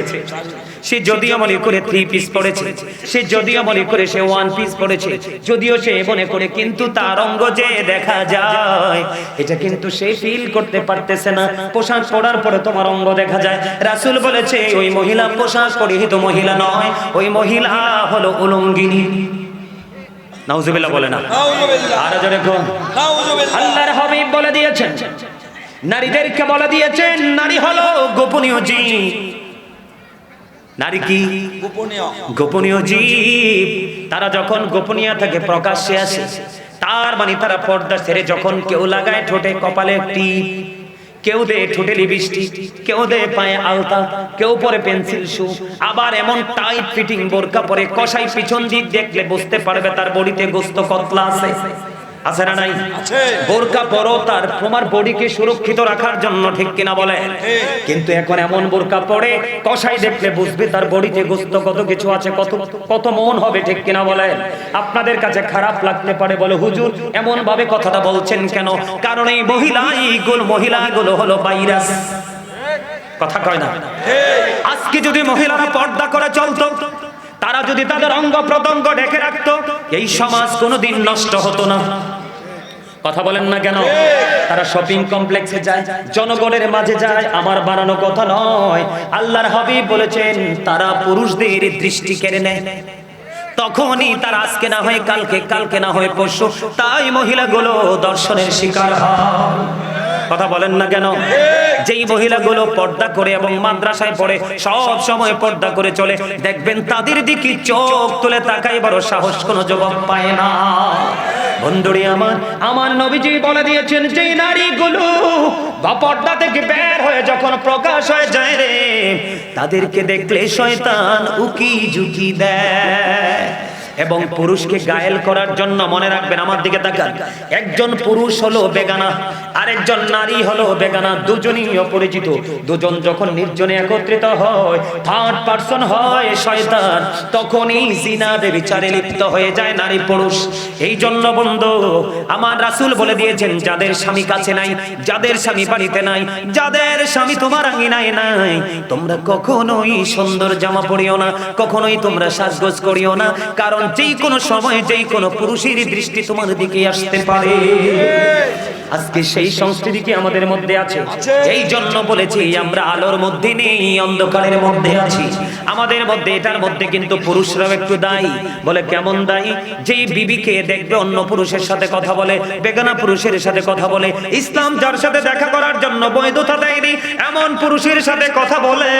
সে যদিও মনে করে 3 পিস পরেছে, সে যদিও মনে করে সে 1 পিস পরেছে, যদিও সে মনে করে, কিন্তু তার অঙ্গ যে দেখা যায় এটা কিন্তু সে ফিল করতে পারতেছে না। পোশাক পরার পরে তোমার অঙ্গ দেখা যায়। রাসূল বলেছে ওই মহিলা পোশাক পরিহিত মহিলা নয়, ওই মহিলা হলো উলঙ্গিনী। নাউজুবিল্লাহ বলে না? নাউজুবিল্লাহ। আর জোরে কোন নাউজুবিল্লাহ। আল্লাহর হাবিব বলে দিয়েছেন, নারীদেরকে বলে দিয়েছেন, নারী হলো গোপনীয় জীব। নারী কি? গোপনীয়। গোপনীয় জীব। তারা যখন গোপনীয় থাকে প্রকাশ্যে আসে, তার মানে তারা পর্দা ছেড়ে যখন কেউ লাগায় ঠোঁটে কপালে টিপ, কেউ দেয় ঠোঁটে লিপস্টিক, কেউ দেয় পায়ে আলতা, কেউ পরে পেন্সিল শু, আবার এমন টাইট ফিটিং বোরকা পরে কষাই পিছন দিক দেখলে বুঝতে পারবে তার বডিতে গোস্ত কতলা আছে। আছে না নাই? বোরকা পরো তার তোমার বডিকে সুরক্ষিত রাখার জন্য, ঠিক কিনা বলে? কিন্তু এখন এমন বোরকা পরে কসাই দেখলে বুঝবে তার বডিতে গোস্ত কত কিছু আছে, কত কত মন হবে, ঠিক কিনা বলে? আপনাদের কাছে খারাপ লাগতে পারে, বলে হুজুর এমন ভাবে কথাটা বলছেন কেন? কারণ এই মহিলাগুলো হলো ভাইরাস। কথা কয় না? আজকে যদি মহিলারা পর্দা করে চলতো, তারা যদি তাদের অঙ্গ প্রত্যঙ্গ ঢেকে রাখতো, এই সমাজ কোনোদিন নষ্ট হতো না। কথা বলেন না কেন? তারা শপিং কমপ্লেক্সে যায়, জনগণের মাঝে যায়, আমার বানানো কথা নয়। আল্লাহর হাবিব বলেছেন তারা পুরুষদের দৃষ্টি কেড়ে নেয়। তখনই তারা আজকে না হয় কালকে, কালকে না হয় পরশু, তাই মহিলাগুলো দর্শনের শিকার হয়। কথা বলেন না কেন? যেই মহিলাগুলো পর্দা করে এবং মাদ্রাসায় পড়ে, সব সময় পর্দা করে চলে, দেখবেন তাদের দিকে চোখ তুলে তাকাই বড় সাহস কোনো জবাব পায় না। বন্ধুরে আমার নবীজি বলে দিয়েছেন, যেই নারীগুলো পর্দা থেকে বের হয়ে যখন প্রকাশ হয়ে যায় রে, তাদেরকে দেখলে শয়তান উকি ঝুঁকি দেয়। এবং পুরুষকে গায়েল করার জন্য, মনে রাখবেন, আমার দিকে তাকান, একজন পুরুষ হলো বেগানা, আরেকজন নারী হলো বেগানা, দুজনই অপরিচিত। দুজন যখন নির্জনে একত্রিত হয়, থার্ড পারসন হয় শয়তান, তখনই জিনার বিচারে লিপ্ত হয়ে যায় নারী পুরুষ। এই জন্য বন্ধু আমার রাসূল বলে দিয়েছেন, যাদের স্বামী কাছে নাই, যাদের স্বামী বাড়িতে নাই, যাদের স্বামী তোমার আঙিনায় নাই, তোমরা কখনোই সুন্দর জামা পরিও না, কখনোই তোমরা সাজগোজ করিও না, কারণ যেই কোনো সময় যেই কোনো পুরুষের দৃষ্টি তোমার দিকে আসতে পারে। আজকে সেই সংস্কৃতি কি আমাদের মধ্যে আছে? এই জন্য বলেছি আমরা আলোর মধ্যে নেই, অন্ধকারের মধ্যে আছি। আমাদের মধ্যে, এটার মধ্যে কিন্তু পুরুষরাও একটু দায়ী। বলে কেমন দায়ী? যেই বিবিকে দেখবে অন্য পুরুষের সাথে কথা বলে, বেগানা পুরুষের সাথে কথা বলে, ইসলাম যার সাথে দেখা করার জন্য বৈধতা দেয়নি এমন পুরুষের সাথে কথা বলে,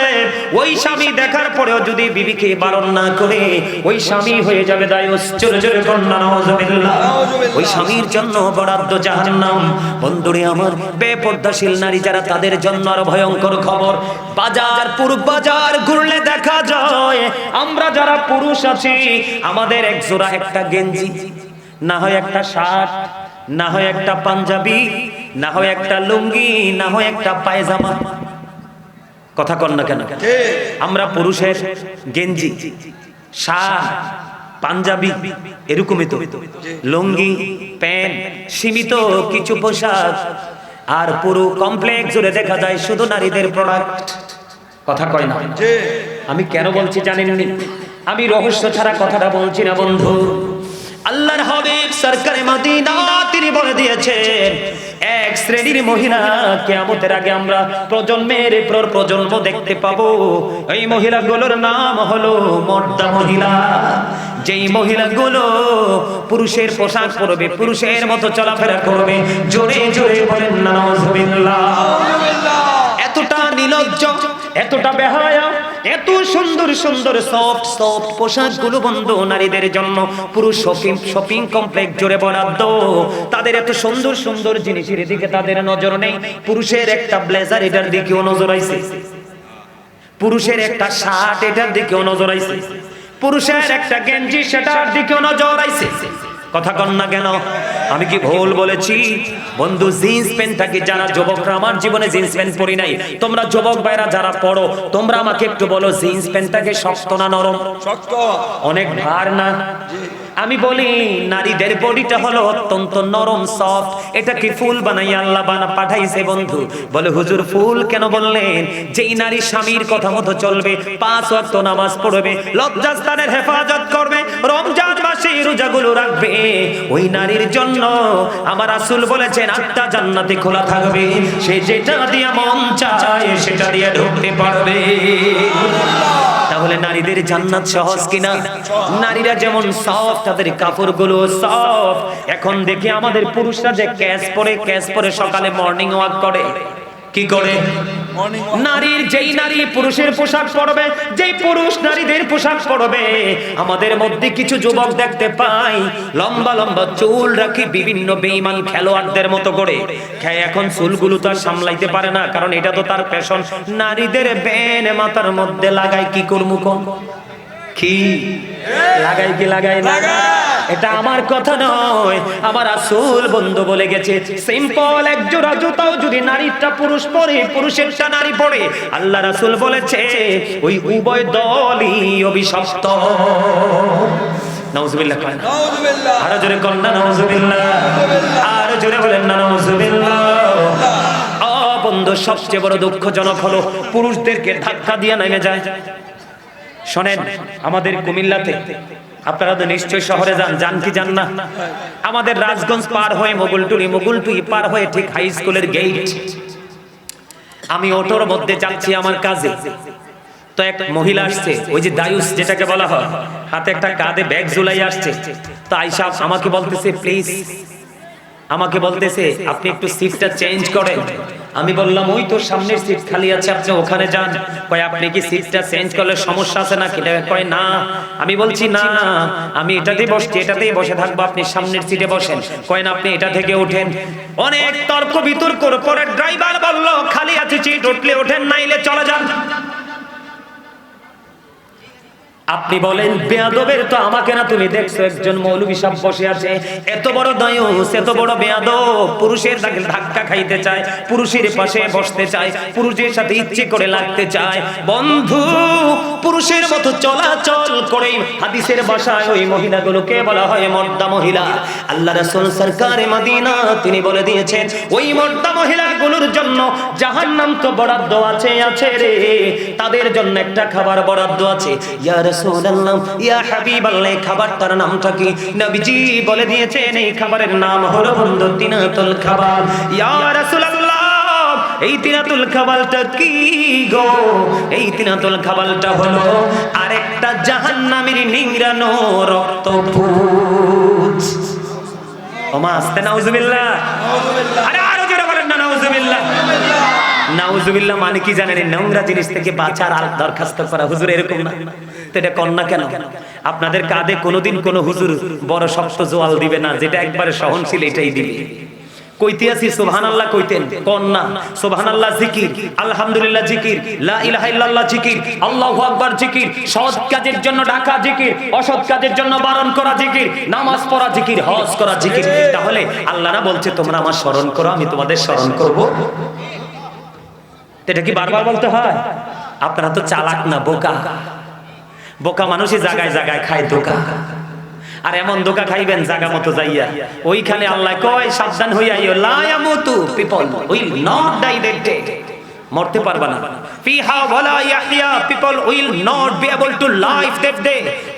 ওই স্বামী দেখার পরেও যদি বিবিকে বারণ না করে, ওই স্বামী হয়ে যাবে দায়ুস। জোরে জোরে কন্যা নাউজুবিল্লাহ। ওই স্বামীর জন্য বরাদ্দ জাহান্নাম। বন্ধুরে আমার, বেপর্দাশীল নারী যারা, তাদের জন্য আর ভয়ঙ্কর খবর। বাজার, পূর্ব বাজার ঘুরলে দেখা যায়, আমরা যারা পুরুষ আছি, আমাদের এক জোড়া একটা গেঞ্জি, না হয় একটা শার্ট, না হয় একটা পাঞ্জাবি, না হয় একটা লুঙ্গি, না হয় একটা পায়জামা। কথা কন না কেন? আমরা পুরুষের গেঞ্জি, শার্ট, পাঞ্জাবি, এরকমই তো, লুঙ্গি, প্যান্ট, সীমিত কিছু পোশাক, আর পুরো কমপ্লেক্স জুড়ে দেখা যায় শুধু নারীদের প্রোডাক্ট। কথা কয় না? আমি কেন বলছি জানেননি? আমি রহস্য ছাড়া কথাটা বলছি না বন্ধু। আল্লাহর হাবিব সরকারে মদিনা তিনি বলে দিয়েছেন, এক শ্রেণীর মহিলা কিয়ামতের আগে আমরা প্রজন্মের পর প্রজন্ম দেখতে পাবো। এই মহিলাগুলোর নাম হলো মর্দা মহিলা। যেই মহিলাগুলো পুরুষের পোশাক পরবে, পুরুষের মতো চলাফেরা করবে, জোরে জোরে বলেন নাউজুবিল্লাহ। এতটা নির্লজ্জ, এতটা বেহায়া, এত সুন্দর সুন্দর সফট সফট পোশাকগুলো বন্ধু নারীদের জন্য পুরুষ শপিং কমপ্লেক্স জুড়ে বরাদ্দ। তাদের এত সুন্দর সুন্দর জিনিসের দিকে তাদের নজর নেই। পুরুষের একটা ব্লেজার, এটার দিকেও নজর আইছে, পুরুষের একটা শার্ট, এটার দিকেও নজর আইছে, পুরুষের একটা গেঞ্জি, সেটার দিকেও নজর আইছে। কথা কন না কেন? আমি কি ভুল বলেছি বন্ধু? জিন্স প্যান্টটা কি, যারা যুবকরা, আমার জীবনে জিন্স প্যান্ট পরি নাই, তোমরা যুবক ভাইরা যারা পড়ো, তোমরা আমাকে একটু বলো, জিন্স প্যান্টটাকে শক্ত না নরম? শক্ত, অনেক ভার না? আমি বলি নারীদের বডিটা হলো অত্যন্ত নরম, সফট। এটা কি ফুল বানাই আল্লাহ পাঠাইছে বন্ধু? বলে হুজুর ফুল কেন বললেন? যেই নারী স্বামীর কথা মতো চলবে, 5 ওয়াক্ত নামাজ পড়বে, লজ্জাস্থানের হেফাজত করবে, রমজান মাসে রোজাগুলো রাখবে, ওই নারীর জন্য আমার রাসূল বলেছেন 8টা জান্নাতে খোলা থাকবে, সে যেটা দিয়ে মন চায় সেটা দিয়ে ঢুকতে পারবে। তাহলে নারীদের জান্নাত সহজ কিনা? নারীরা যেমন সফট, তাদের কাপড়গুলো সফট। এখন দেখি আমাদের পুরুষরা যে ক্যাশ পরে সকালে মর্নিং ওয়াক করে, কি করে? নারীর যেই নারী পুরুষের পোশাক পরবে, যেই পুরুষ নারীদের পোশাক পরবে, আমাদের মধ্যে কিছু যুবক দেখতে পাই লম্বা লম্বা চুল রাখি, বিভিন্ন বেঈমান খেলোয়াড়দের মতো করে। এখন চুলগুলো তো আর সামলাইতে পারে না, কারণ এটা তো তার ফ্যাশন। নারীদের বেন মাথার মধ্যে লাগায়, কি করমু কোন? কি লাগাই কি লাগাই না? এটা আমার কথা নয়, আমার রাসূল বন্ধু বলে গেছে, সিম্পল এক জোড়া জুতাও যদি নারীটা পুরুষ পরে, পুরুষেরটা নারী পরে, আল্লাহ রাসূল বলেছে ওই উভয় দলই অভিশপ্ত। নাউজুবিল্লাহ। নাউজুবিল্লাহ। আরো জোরে কোন না নাউজুবিল্লাহ, আরো জোরে বলেন না নাউজুবিল্লাহ। বন্ধু সবচেয়ে বড় দুঃখজনক হলো পুরুষদেরকে ধাক্কা দিয়ে নেমে যায়। শোনেন, আমাদের কুমিল্লাতে, আপনারা তো নিশ্চয়ই শহরে যান কি যান না? আমাদের রাজগঞ্জ পার হয়ে মোগলটুলি পার হয়ে ঠিক হাই স্কুলের গেট, আমি অটোর মধ্যে যাচ্ছি আমার কাজে, তো এক মহিলা আসছে, ওই যে দায়ুস যেটাকে বলা হয়, হাতে একটা কাঁধে ব্যাগ ঝুলাই আসছে। তো আয়েশা আমাকে বলতেছে প্লিজ, আমাকে বলতেছে আপনি একটু সিটটা চেঞ্জ করেন। আমি বললাম ওই তো সামনের সিট খালি আছে, আপনি ওখানে যান। কয় আপনি কি সিটটা চেঞ্জ করলে সমস্যা আছে নাকি? কয় না। আমি বলছি না, আমি এটাতেই বসছি, এটাতেই বসে থাকবো, আপনি সামনের সিটে বসেন। কয় না, আপনি এটা থেকে ওঠেন। অনেক তর্ক বিতর্ক করে ড্রাইভার বলল খালি আছে সিট, উঠলে ওঠেন, নাইলে চলে যান। আপনি বলেন বেয়াদবের তো আমাকে না, তুমি দেখছো একজন মৌলভী সাহেব বসে আছে, এত বড় দায়ুস, এত বড় বেয়াদব, পুরুষের ধাক্কা খাইতে চায়, পুরুষের পাশে বসতে চায়, পুরুষের সাথে ইচ্ছে করে লাগতে চায়। বন্ধু, পুরুষের মতো চলাচল করে হাদিসের ভাষায় ওই মহিলাগুলোকে বলা হয় মর্দা মহিলা। আল্লাহ রাসূল সরকারে মদিনা তিনি বলে দিয়েছেন ওই মর্দা মহিলাগুলোর জন্য জাহান্নাম তো বরাদ্দ আছে রে, তাদের জন্য একটা খাবার বরাদ্দ আছে। ইয়া রাসূলুল্লাহ, ইয়া হাবিবাল্লাহ, খাবারটার নামটা কি? নবীজি বলে দিয়েছেন এই খাবারের নাম হলো বন্ধু তিনাতুল খাবার। ইয়া রাসূলুল্লাহ, এই তিনাতুল খাবারটা কি গো? এই তিনাতুল খাবারটা হলো আরেকটা জাহান্নামের নিংড়ানো রক্তপুঞ্জ। ওমা আস্তে নাউজুবিল্লাহ, আরে আরো জোরে বলেন না নাউজুবিল্লাহ। নাউজুবিল্লাহ মানে কি জানেন? নোংরা জিনিস থেকে বাঁচার আর দরখাস্ত করা। হুজুর এরকম না তো এটা কন্যা কেন? আপনাদের কাঁধে কোনোদিন কোনো হুজুর বড় শক্ত জোয়াল দিবে না, যেটা একবারে সহনশীল এটাই দিবে। কইতে আছি সুবহানাল্লাহ কইতেন, কন্যা সুবহানাল্লাহ জিকির, আলহামদুলিল্লাহ জিকির, লা ইলাহা ইল্লাল্লাহ জিকির, আল্লাহু আকবার জিকির, সৎ কাজের জন্য ডাকা জিকির, অসৎ কাজের জন্য বারণ করা জিকির, নামাজ পড়া জিকির, হজ করা জিকির। তাহলে আল্লাহ না বলছে তোমরা আমার স্মরণ করো, আমি তোমাদের স্মরণ করব। এটা কি বারবার বলতে হয়? আপনারা তো চালাক না, বোকা। বোকা মানুষই জায়গায় জায়গায় খায় ধোকা। আর এমন ধোকা খাইবেন জায়গা মতো যাইয়া, ওইখানে আল্লাহ কয় সাবধান হইয়া লা ইয়ামুতু, people will not die that day, মরতে পারবা না। ফিহা ওয়ালা ইয়াহইয়া, people will not be able to live that day,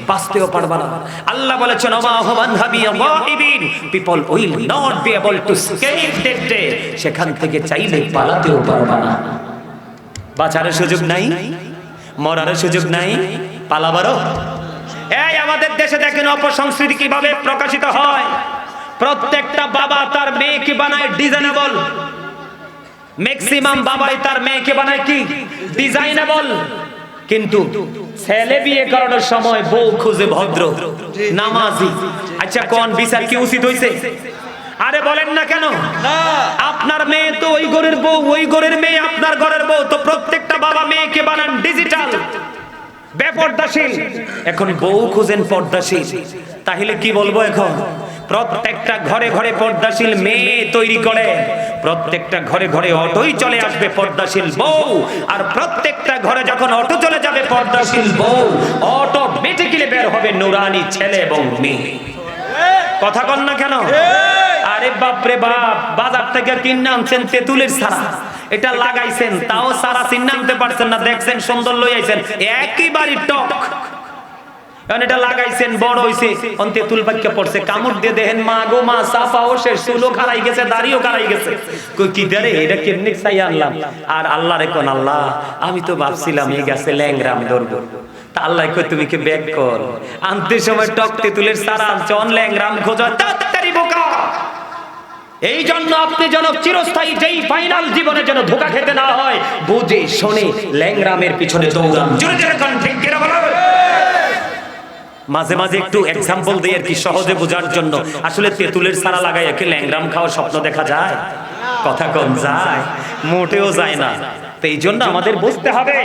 বাঁচতেও পারবা না। আল্লাহ বলেছেন ওমা হুমান হাবিয়া গাইবিন, people will not be able to escape that day, সেখান থেকে চাইলে পালাতেও পারবা না। বাঁচার সুযোগ নাই, মরার সুযোগ নাই, পালাবারও। এই আমাদের দেশে দেখেন অপসংস্কৃতি কিভাবে প্রকাশিত হয়। প্রত্যেকটা বাবা তার মেয়েকে বানায় ডিজাইনেবল, ম্যাক্সিমাম বাবাই তার মেয়েকে বানায় কি ডিজাইনেবল, কিন্তু ছেলে বিয়ে করানোর সময় বউ খুঁজে ভদ্র নামাজি। আচ্ছা কোন বিচার কি উচিত হইছে? আরে বলেন না কেন? আপনার মেয়ে তো ওই ঘরের বউ, ওই ঘরের মেয়ে আপনার ঘরের বউ, তো প্রত্যেকটা বাবা মেয়েকে বানান ডিজিটাল, বেপর্দাশীল। এখন বউ খুঁজেন পর্দাশীল, তাহলে কি বলবো? এখন প্রত্যেকটা ঘরে ঘরে পর্দাশীল মেয়ে তৈরি করে, প্রত্যেকটা ঘরে ঘরে অটোই চলে আসবে পর্দাশীল বউ, আর প্রত্যেকটা ঘরে যখন অটো চলে যাবে পর্দাশীল বউ, অটোমেটিক্যালি বের হবে নুরানি ছেলে এবং মেয়ে। কথা কন না কেন? আরে বাপ রে বাপ, বাজার থেকে কিনে আনছেন তেঁতুলের সারা, এটা লাগাইছেন তাও সারা চিন্না আনতে পারছেন না, দেখছেন সুন্দর লই আইছেন, একইবারই টক। কারণ এটা লাগাইছেন বড় হইছে, অন তেঁতুল পাক্কা পড়ছে, কামড় দিয়ে দেখেন মা গো মা, সাফাও শেষ, চুলও খারাই গেছে, দাড়িও খারাই গেছে। কই কি দাঁড়ে এটা কেমনে চাই আনলাম? আর আল্লাহ রে কোন আল্লাহ, আমি তো ভাবছিলাম এই গাছে ল্যাংরাম ধরবো, তা আল্লাহ কই তুমি কি ব্যাক কর, আনতে সময় টক তেঁতুলের সারা আনছে, অন ল্যাংরাম খোঁজা, তাড়াতাড়ি বোকা। এই জন্য আপনি যেন চিরস্থায়ী যেই ফাইনাল জীবনে যেন ধোঁকা খেতে না হয়, বুঝে শোনে ল্যাংরামের পিছনে দৌড়ান। জোরে জোরে কোন ঠিক কিনা বলো। মাঝে মাঝে একটু এক্সাম্পল দেই আর কি সহজে বোঝার জন্য। আসলে তেঁতুলের সারা লাগাইয়া কি ল্যাংরাম খাওয়ার স্বপ্ন দেখা যায়? কথা কম যায়, মোটেও যায় না। তো এই জন্য আমাদের বুঝতে হবে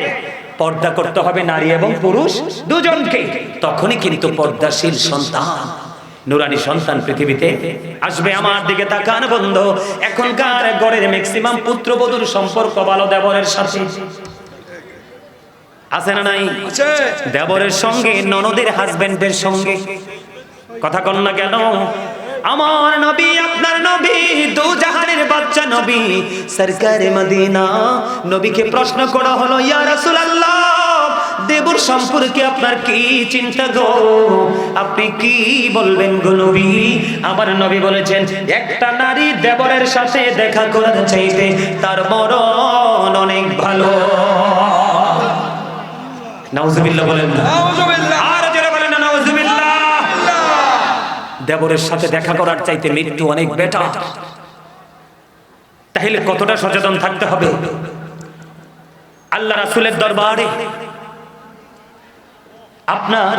পর্দা করতে হবে নারী এবং পুরুষ দুজনকে, তখনই কিন্তু পর্দাশীল সন্তান, নুরানি সন্তান পৃথিবীতে আসবে। আমার দিকে তাকান বন্ধু, এখনকার গড়ের ম্যাক্সিমাম পুত্রবধূর সম্পর্ক ভালো দেবরের সাথে আছে না নাই? দেবরের সঙ্গে, ননদের হাজবেন্ডের সঙ্গে। কথা কন না কেন? আমার নবী, আপনার নবী, দু জাহানের বাচ্চা নবী সরকারে মদিনা, নবীকে প্রশ্ন করা হলো, ইয়া রাসূলুল্লাহ, দেবর সম্পর্কে আপনার কি চিন্তা গো, আপনি কি বলবেন গো নবী? আমার নবী বলেছেন, একটা নারী দেবরের সাথে দেখা করার চাইতে তার মরণ অনেক ভালো। নাউজুবিল্লাহ বলেন না? নাউজুবিল্লাহ। আর যারা বলেন না নাউজুবিল্লাহ। দেবরের সাথে দেখা করার চাইতে মৃত্যু অনেক বেটার। তাহলে কতটা সচেতন থাকতে হবে। আল্লাহ রাসূলের দরবারে আপনার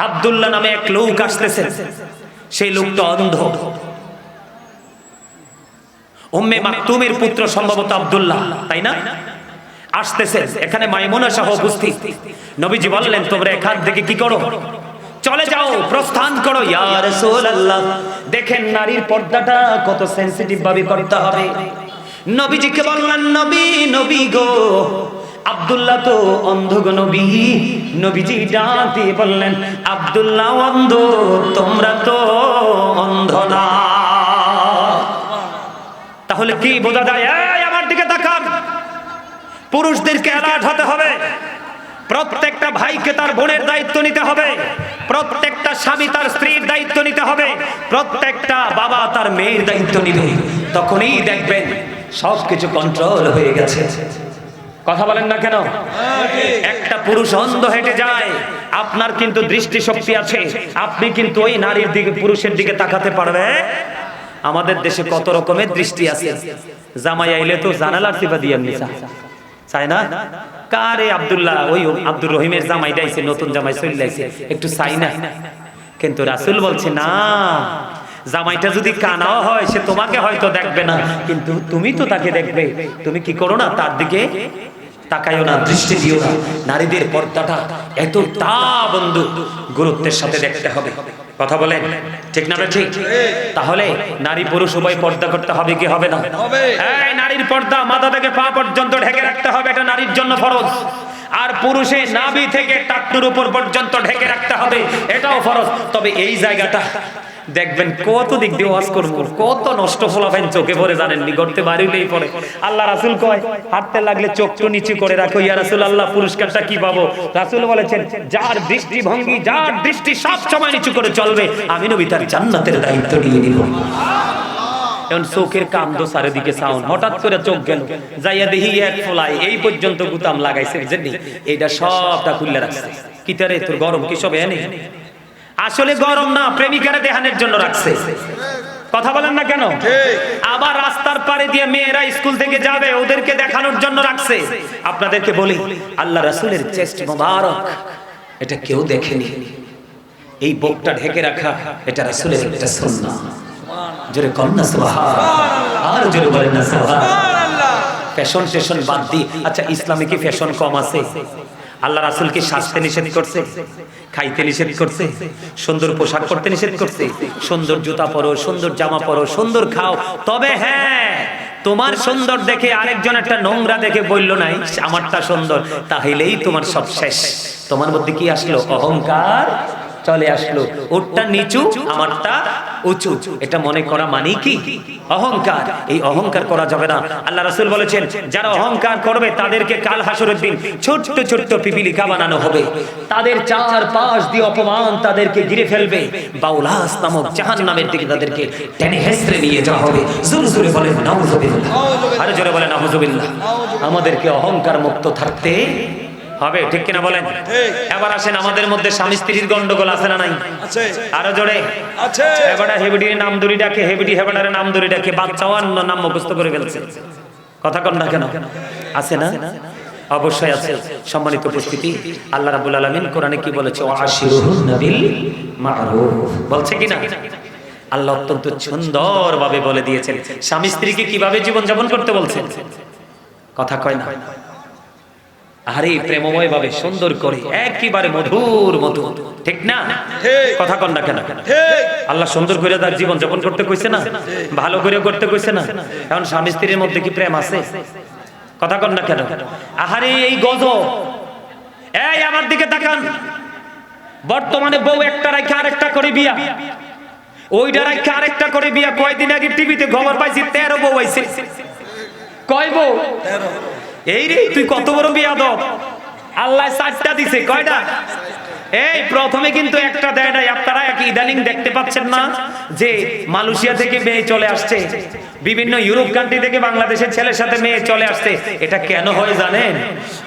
আব্দুল্লাহ নামে এক লোক আসতেছে, সেই লোকটা অন্ধ। উম্মে মাকতুমের পুত্র সম্ভবত আব্দুল্লাহ, তাই না? আসতেছে, এখানে মাইমুনা সহ উপস্থিত। নবীজি বললেন, তোমরা এখান থেকে কি করো? চলে যাও, প্রস্থান করো। ইয়া রাসূলুল্লাহ, দেখেন নারীর পর্দাটা কত সেনসিটিভ ভাবে করতে হবে। নবীজিকে বললেন, নবী গো, আব্দুল্লাহ তো অন্ধ গো নবী। নবীজি ডাক দিয়ে বললেন, আব্দুল্লাহ অন্ধ, তোমরা তো অন্ধ না। তাহলে কি বোঝা যায়? এই আমার দিকে তাকান, পুরুষদেরকে অ্যালার্ট হতে হবে। প্রত্যেকটা ভাইকে তার বোনের দায়িত্ব নিতে হবে, প্রত্যেকটা স্বামী তার স্ত্রীর দায়িত্ব নিতে হবে, প্রত্যেকটা বাবা তার মেয়ের দায়িত্ব নিবে। তখনই দেখবেন সবকিছু কন্ট্রোল হয়ে গেছে। কথা বলেন না কেন? একটা পুরুষ অন্ধ হেঁটে যায়, আপনার কিন্তু দৃষ্টি শক্তি আছে, আপনি কিন্তু ওই নারীর দিকে, পুরুষের দিকে তাকাতে পারবে। আমাদের দেশে কত রকমের দৃষ্টি আছে। জামাই আইলে তো জানালার চিপা দিয়ে নিছা চায় না। কারে আব্দুল্লাহ, ওই আব্দুর রহিমের জামাই দাইছে, নতুন জামাই চলে যাইছে, একটু চাই না। কিন্তু রাসূল বলছে, না, জামাইটা যদি কানাও হয় সে তোমাকে হয়তো দেখবে না, কিন্তু তুমি তো তাকে দেখবে। তুমি কি করো না, তার দিকে তাকাইও না, দৃষ্টি দিও না। নারীদের পর্দাটা এতটা বন্ধু গুরুত্বের সাথে দেখতে হবে। কথা বলেন ঠিক না? ঠিক। তাহলে নারী পুরুষ উভয় পর্দা করতে হবে কি হবে না? এই নারীর পর্দা মাথা থেকে পা পর্যন্ত ঢেকে রাখতে হবে, এটা নারীর জন্য ফরজ। আর পুরুষের নাভি থেকে টাকনুর উপর পর্যন্ত ঢেকে রাখতে হবে, এটাও ফরজ। তবে এই জায়গাটা দেখবেন কত দিক দিয়ে ওয়াজ করবো, কত নষ্ট ফলাফল চোখে পড়ে জানেন নি, গড়তে বাড়িলেই পড়ে। আল্লাহ রাসূল কয়, হাঁটতে লাগলে চোখটা নিচু করে রাখো। ইয়া রাসূলুল্লাহ, পুরস্কারটা কি পাবো? রাসূল বলেছেন, যার দৃষ্টিভঙ্গি, যার দৃষ্টি সব সময় নিচু করে চলবে, আমি নবী তার জান্নাতের দায়িত্ব নিয়ে নিব। এখন চোখের কাম তো চারিদিকে সাউন্ড, হঠাৎ করে চোখ গেল, যাইয়া দেখি এক ফলাই এই পর্যন্ত গুতাম লাগাইছে, জানি এইটা সবটা খুলে রাখছে। কি তারে তোর গরম কি সব এনে? আসলে গরম না, প্রেমিকারা দেহানের জন্য রাখছে। কথা বলেন না কেন? আবার রাস্তার পারে দিয়ে মেয়েরা স্কুল থেকে যাবে, ওদেরকে দেখানোর জন্য রাখছে। আপনাদেরকে বলি, আল্লাহ রাসূলের চেস্ট মোবারক, এটা কেউ দেখেনি। এই বুকটা ঢেকে রাখা, এটা রাসূলের একটা সুন্নাহ। জোরে কন্না সুবহানাল্লাহ, আর জোরে বলেন না সুবহানাল্লাহ। ফ্যাশন টেশন বাদ দি, আচ্ছা ইসলামে কি ফ্যাশন কম আছে? আল্লাহ রাসূল কি সাজতে নিষেধ করছে, খাইতে নিষেধ করছে, সুন্দর পোশাক পরতে নিষেধ করছে? সুন্দর জুতা পরো, সুন্দর জামা পরো, সুন্দর খাও। তবে হ্যাঁ, তোমার সুন্দর দেখে আরেকজন একটা নোংরা দেখে বলল নাই আমারটা সুন্দর, তাহলেই তোমার সব শেষ। তোমার মধ্যে কি আসলো? অহংকার চলে আসলো। ওরটা নিচু, আমারটা উঁচু, এটা মনে করা মানে কি? অহংকার। এই অহংকার করা যাবে না। আল্লাহ রাসূল বলেছেন, যারা অহংকার করবে তাদেরকে কাল হাসরের দিন ছোট্ট ছোট্ট পিপিলিকা বানানো হবে, তাদের চার পাশ দিয়ে অপমান তাদেরকে ঘিরে ফেলবে, বাউলাস নামক জাহান্নামের দিকে তাদেরকে টেনে হেসড়ে নিয়ে যাওয়া হবে। জোরে জোরে বলেন নাউযুবিল্লাহ, আরে জোরে বলেন নাউযুবিল্লাহ। আমাদেরকে অহংকার মুক্ত থাকতে হবে, ঠিক কিনা বলেন? এবার আসেন, আমাদের মধ্যে স্বামী স্ত্রীর গন্ডগোল আছে না নাই? আছে। আরো জোরে আছে। এবারে হেবডির নাম ধরে ডাকে, হেবডি হেবডারে নাম ধরে ডাকে, বাচ্চাও নাম মুখস্থ করে ফেলছে। কথা কন না কেন? আছে না? অবশ্যই আছে। সম্মানিত উপস্থিতি, আল্লাহ রাব্বুল আলামিন কোরআনে কি বলেছে? ওয়াশিরুহুন্না বিল মা'রুফ বলছে কিনা? আল্লাহ অত্যন্ত সুন্দরভাবে বলে দিয়েছেন স্বামী স্ত্রীকে কিভাবে জীবন যাপন করতে বলছেন। কথা কয় না? আরে প্রেমময় ভাবে সুন্দর করে একেবারে মধুর মতো, ঠিক না? কথা কন না কেন? আল্লাহ সুন্দর করে তার জীবন যাপন করতে কইছে না, ভালো করে করতে কইছে না? এখন স্বামী স্ত্রীর মধ্যে কি প্রেম আছে? কথা কন না কেন? আহারে এই গজব, এই আমার দিকে তাকান, বর্তমানে বউ একটা রাখে আরেকটা করে বিয়া, ওইটা রাখে আরেকটা করে বিয়া। কয়দিন আগে টিভিতে খবর পাইছি 13 বউ আইছে। কয় বউ? এই রে, তুই কত বড় বিয়াদব! আল্লাহ 4টা দিছে। কয়টা? এই প্রথমে কিন্তু একটা দেয় নাই। আপনারা কি ইদানিং দেখতে পাচ্ছেন না যে মালয়েশিয়া থেকে মেয়ে চলে আসছে, বিভিন্ন ইউরোপ কান্ট্রি থেকে বাংলাদেশের ছেলের সাথে মেয়ে চলে আসছে? এটা কেন হয় জানেন?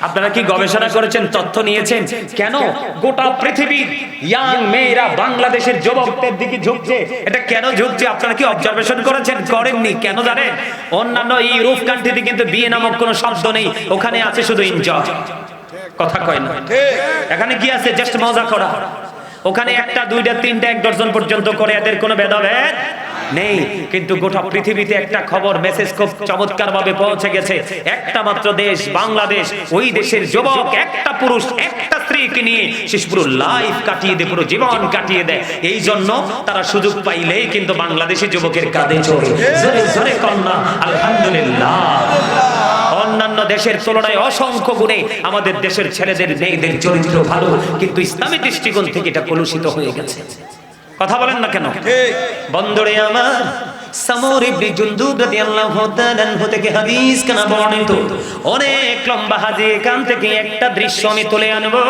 আপনারা কি গবেষণা করেছেন, তথ্য নিয়েছেন? কেন গোটা পৃথিবীর ইয়াং মেয়েরা বাংলাদেশের যুবকদের দিকে ঝুঁকছে? এটা কেন ঝুঁকছে আপনারা কি অবজারভেশন করেছেন? করেননি? কেন জানেন? অন্যান্য ইউরোপ কান্ট্রিতে কিন্তু বিয়ে নামক কোনো শব্দ নেই, ওখানে আছে শুধু এনজয়। কথা কয় না? এখানে কি আছে? জাস্ট মজা করা। ওখানে 1টা 2টা 3টা 1 ডজন পর্যন্ত করে, এদের কোনো ভেদাভেদ নেই। কিন্তু গোটা পৃথিবীতে একটা খবর, মেসেজ খুব চমৎকার ভাবে পৌঁছে গেছে। একটা মাত্র দেশ বাংলাদেশ, ওই দেশের যুবক একটা পুরুষ একটা স্ত্রীকে নিয়ে শেষ পুরো লাইফ কাটিয়ে দেয়, পুরো জীবন কাটিয়ে দেয়। এই জন্য তারা সুযোগ পাইলেই কিন্তু বাংলাদেশি যুবকের কাঁধে চড়ে জোরে জোরে কন্যা আলহামদুলিল্লাহ। অন্যান্য দেশের তুলনায় অসংখ্য গুণে আমাদের দেশের ছেলেদের মেয়েদের চরিত্র ভালো, কিন্তু ইসলামী দৃষ্টিকোণ থেকে এটা কলুষিত হয়ে গেছে। কথা বলেন না কেন? বন্ধুরে আমার, সামর ইবনে জুনদুব রাদিয়াল্লাহু তাআলা আনহু থেকে হাদিস কানা বর্ণিত। অনেক লম্বা হাদিস, এখান থেকে একটা দৃশ্য আমি তুলে আনবো।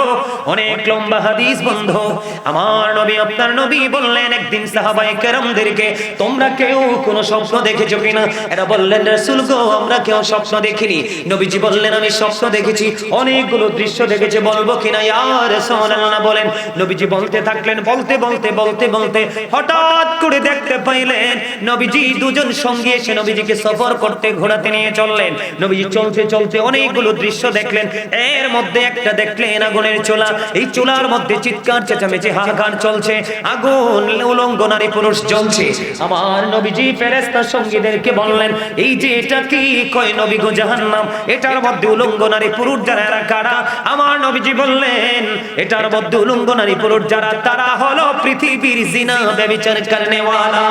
অনেক লম্বা হাদিস বন্ধু। আমার নবী, আপনার নবী বললেন একদিন সাহাবায়ে কেরামদেরকে, তোমরা কেউ কোনো স্বপ্ন দেখেছো কিনা? এরা বললেন রাসূল গো, আমরা কেউ স্বপ্ন দেখিনি। নবীজি বললেন আমি স্বপ্ন দেখেছি, অনেকগুলো দৃশ্য দেখেছি, বলবো কিনা ইয়া রাসূলুল্লাহ? বলেন। নবীজি বলতে থাকলেন, বলতে বলতে বলতে বলতে হঠাৎ করে দেখতে পাইলেন নবীজি দুজন সঙ্গী এসে নবীজিকে সফর করতে ঘোরাতে নিয়ে চললেন। নবীজি চলতে চলতে অনেকগুলো দৃশ্য দেখলেন। এর মধ্যে একটা দেখলেন আগুনের চুলা, এই চুলার মধ্যে চিৎকার চেঁচামেচি হাহাকার চলছে, আগুন উলঙ্গ নারী পুরুষ জ্বলছে। আমার নবীজি ফেরেশতা সঙ্গীদেরকে বললেন এই যে এটা কি? কয় নবী গো জাহান্নাম। এটার মধ্যে উলঙ্গ নারী পুরুষ যারা, এরা কারা? আমার নবীজি বললেন এটার মধ্যে উলঙ্গ নারী পুরুষ যারা, তারা হলো পৃথিবীর জিনা ব্যভিচার করনেওয়ালা।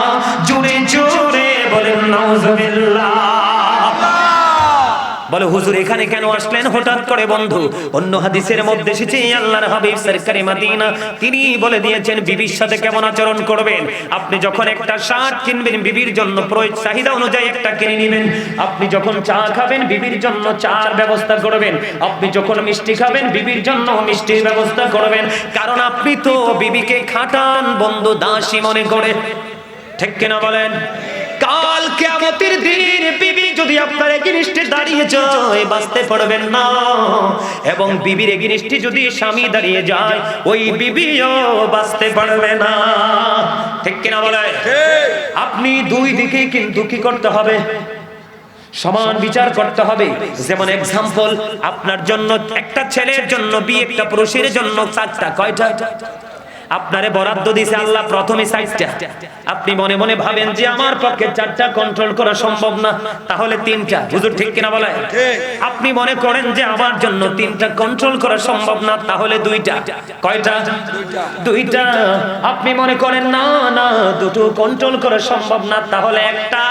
জুড়ে জুড়ে বলেন নাউজুবিল্লাহ। বলে হুজুর এখানে কেন আসলেন হঠাৎ করে? বন্ধু, অন্য হাদিসের মধ্যে এসেছে আল্লাহর হাবিব সরকারে মদিনা তিনি বলে দিয়েছেন বিবির সাথে কেমন আচরণ করবেন। আপনি যখন একটা শার্ট কিনবেন, বিবির জন্য প্রয়োজন চাহিদা অনুযায়ী একটা কিনে নেবেন। আপনি যখন চা খাবেন, বিবির জন্য চার ব্যবস্থা করবেন। আপনি যখন মিষ্টি খাবেন, বিবির জন্য মিষ্টির ব্যবস্থা করবেন। কারণ আপনি তো বিবিকে খাটান বন্ধু, দাসী মনে করে, ঠিক কিনা বলেন? কাল কিয়ামতের দিন বিবি যদি আপনার এগেইনস্টে দাঁড়িয়ে যায়, বাঁচতে পারবেন না। এবং বিবির এগেইনস্টে যদি স্বামী দাঁড়িয়ে যায়, ওই বিবিও বাঁচতে পারবে না, ঠিক কিনা বলে? আপনি দুই দিকে কিন্তু কি করতে হবে? সমান বিচার করতে হবে। যেমন এক্সাম্পল, আপনার জন্য একটা ছেলের জন্য বিয়ে, একটা পুরুষের জন্য 4টা। কয়টা? আপনারে বরাদ্দ দিয়েছে আল্লাহ প্রথমে 4টা। আপনি মনে মনে ভাবেন যে আমার পক্ষে 4টা কন্ট্রোল করা সম্ভব না, তাহলে 3টা। হুজুর ঠিক কিনা বলে? আপনি মনে করেন যে আমার জন্য 3টা কন্ট্রোল করা সম্ভব না, তাহলে 2টা। কয়টা? 2টা। আপনি মনে করেন না না 2টো কন্ট্রোল করা সম্ভব না, তাহলে 1টা।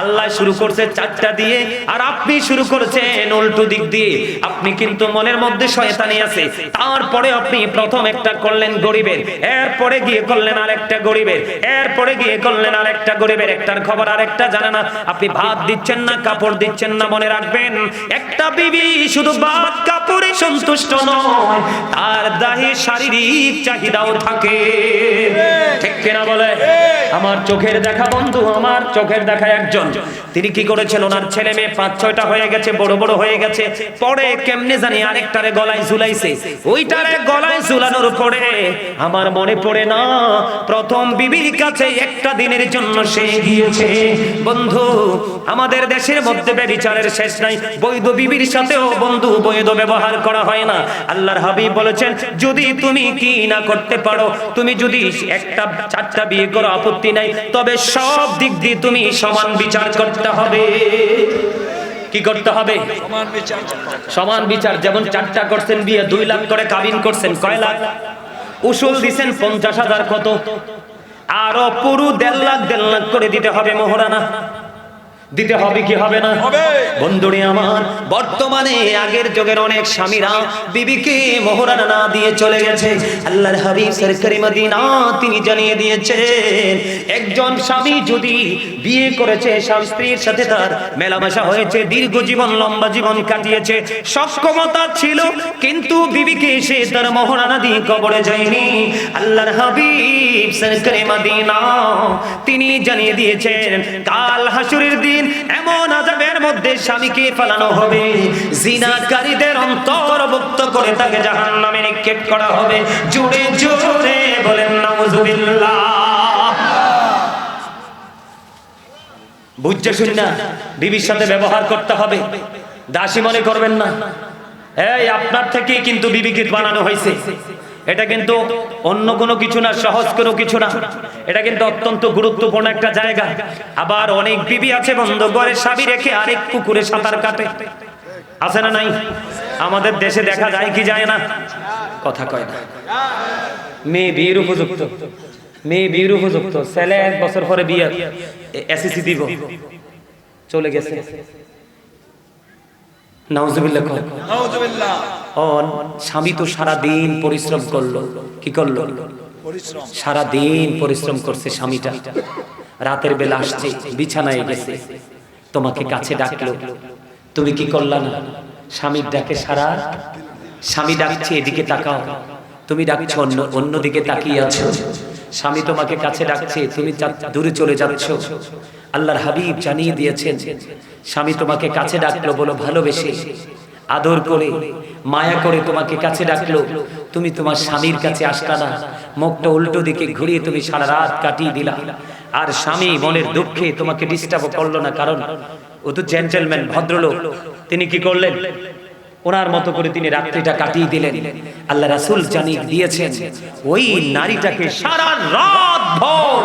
আল্লাহ শুরু করছে 4টা দিয়ে, আর আপনি শুরু করেছেন উল্টো দিক দিয়ে। আপনি কিন্তু মনের মধ্যে শয়তানি আছে। তারপরে আপনি প্রথম একটা করলেন গরিবের, এরপরে গিয়ে করলেন আরেকটা গরিবের, এরপরে গিয়ে করলেন আরেকটা গরিবের। একটার খবর আরেকটা জানে না। আপনি ভাত দিচ্ছেন না, কাপড় দিচ্ছেন না। মনে রাখবেন, একটা বিবি শুধু ভাত কাপড়ে সন্তুষ্ট নয়, তার দাহে শারীরিক চাহিদাও থাকে, ঠিক কিনা বলে? আমার চোখের দেখা বন্ধু, আমার চোখের দেখা একজন, তিনি কি করেছেন, ওনার ছেলে মেয়ে 5-6টা হয়ে গেছে, বড় বড় হয়ে গেছে। পরে কেমনে জানি আরেকটারে গলায় ঝুলাইছে। ওইটারে গলায় ঝুলানোর পরে আমার মনে পড়ে না, প্রথম বিবির কাছে একটা দিনের জন্য সে গিয়েছে। বন্ধু, আমাদের দেশের মধ্যে ব্যভিচারের শেষ নাই। বৈধ বিবির সাথেও বন্ধু বৈধ ব্যবহার করা হয় না। আল্লাহর হাবিব বলেছেন যদি তুমি কি না করতে পারো, তুমি যদি 4টা বিয়ে করো আপত্তি নাই, তবে সব দিক দিয়ে তুমি সমান বিচার করতে হবে। কি করতে হবে? সমান বিচার। যেমন 4টা করছেন বিয়ে, 2 লাখ করে কাবিন করছেন, কয় লাখ? উসুল দিছেন 50,000, কত? আরো পুরো 1.5 লাখ করে দিতে হবে মোহরানা। দিতে হবে কি হবে না? বন্ধুরে আমার, বর্তমানে আগের যুগের অনেক স্বামীরা বিবিকে মোহরানা না দিয়ে চলে গেছে। আল্লাহর হাবিব সরকারি মদিনা তিনি জানিয়ে দিয়েছেন, একজন স্বামী যদি বিয়ে করেছে, স্বামী স্ত্রীর সাথে তার মেলামেশা হয়েছে, দীর্ঘ জীবন লম্বা জীবন কাটিয়েছে, সক্ষমতা ছিল, কিন্তু বিবিকে সে তার মোহরানা দিয়ে কবরে যায়নি, আল্লাহর হাবিব সরকারি মদিনা তিনি জানিয়ে দিয়েছেন, কাল হাসরের দিন এমন আযাবের মধ্যে স্বামীকে ফেলানো হবে, জিনাকারীদের অন্তর্ভুক্ত করে তাকে জাহান্নামে নিক্ষেপ করা হবে। জোরে জোরে বলেন নাউজুবিল্লাহ। বুঝছে শুননা, বিবির সাথে ব্যবহার করতে হবে, দাসী মনে করবেন না। এই আপনার থেকেই কিন্তু বিবিকে বানানো হয়েছে, এটা কিন্তু অন্য কোনো কিছু না, সহজ কোনো কিছু না, এটা কিন্তু অত্যন্ত গুরুত্বপূর্ণ একটা জায়গা। আবার অনেক বিবি আছে বন্ধু, ঘরে স্বামী রেখে আরেক পুকুরে সাঁতার কাটে, আছে না নাই? আমাদের দেশে দেখা যায় কি যায় না? কথা কয় না। মেয়ে বিয়ের উপযুক্ত, মেয়ে বিয়ের উপযুক্ত, ছেলে 1 বছর পরে বিয়ে, এসএসসি দিব, চলে গেছে। নাউজুবিল্লাহ। ও স্বামী তো সারা দিন পরিশ্রম করলো, কি করলো? সারা দিন পরিশ্রম করছে স্বামীটা, রাতের বেলা আসছে, বিছানায় গেছে, তোমাকে কাছে ডাকলো, তুমি কি করলা না? স্বামীর ডাকে সারা, স্বামী ডাকছে এদিকে তাকাও, তুমি ডাকছো অন্যদিকে তাকিয়ে আছো, স্বামী তোমাকে কাছে ডাকছে, তুমি দূরে চলে যাচ্ছ। আল্লাহর হাবিব জানিয়ে দিয়েছেন, স্বামী তোমাকে কাছে ডাকলো, বলো ভালোবেসে আদর করে মায়া করে তোমাকে কাছে ডাকলো, তুমি তোমার স্বামীর কাছে আসলা না, মুখটা উল্টো দিকে ঘুরিয়ে তুমি সারা রাত কাটিয়ে দিলা। আর স্বামী মনের দুঃখে তোমাকে ডিস্টার্ব করলো না, কারণ ও তো জেন্টলম্যান, ভদ্রলোক, তিনি কি করলেন? ওনার মতো করে তিনি রাত্রিটা কাটিয়ে দিলেন। আল্লাহ রাসূল জানিয়ে দিয়েছেন, ওই নারীটাকে সারা রাত ভর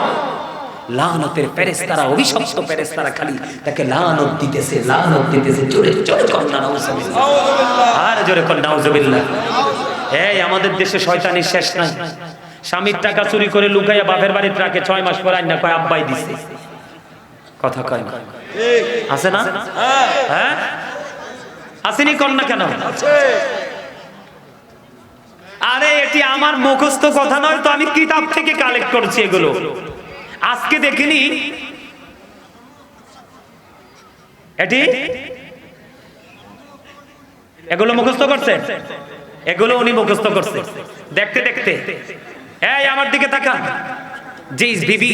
লানতের ফেরেশতারা, অভিশপ্ত ফেরেশতারা খালি তাকে লানত দিতেছে, লানত দিতেছে। জোরে জোরে কর না নাউজুবিল্লাহ, আর জোরে কর নাউজুবিল্লাহ। এই আমাদের দেশে শয়তানি শেষ নাই। স্বামীর টাকা চুরি করে লুকাইয়া বাপের বাড়িতে রাখে, 6 মাস পর আইনা কয় আব্বাই দিছে, কথা কয় না? আছে না? হ্যাঁ আসেনি, কর না কেন? আরে এটি আমার মুখস্থ কথা নয় তো, আমি কিতাব থেকে কালেক্ট করছি এগুলো। আজকে দেখিনি এটি, এগুলো মুখস্থ করছে, এগুলো উনি মুখস্থ করছে দেখতে দেখতে। এই আমার দিকে তাকান, যে বিবি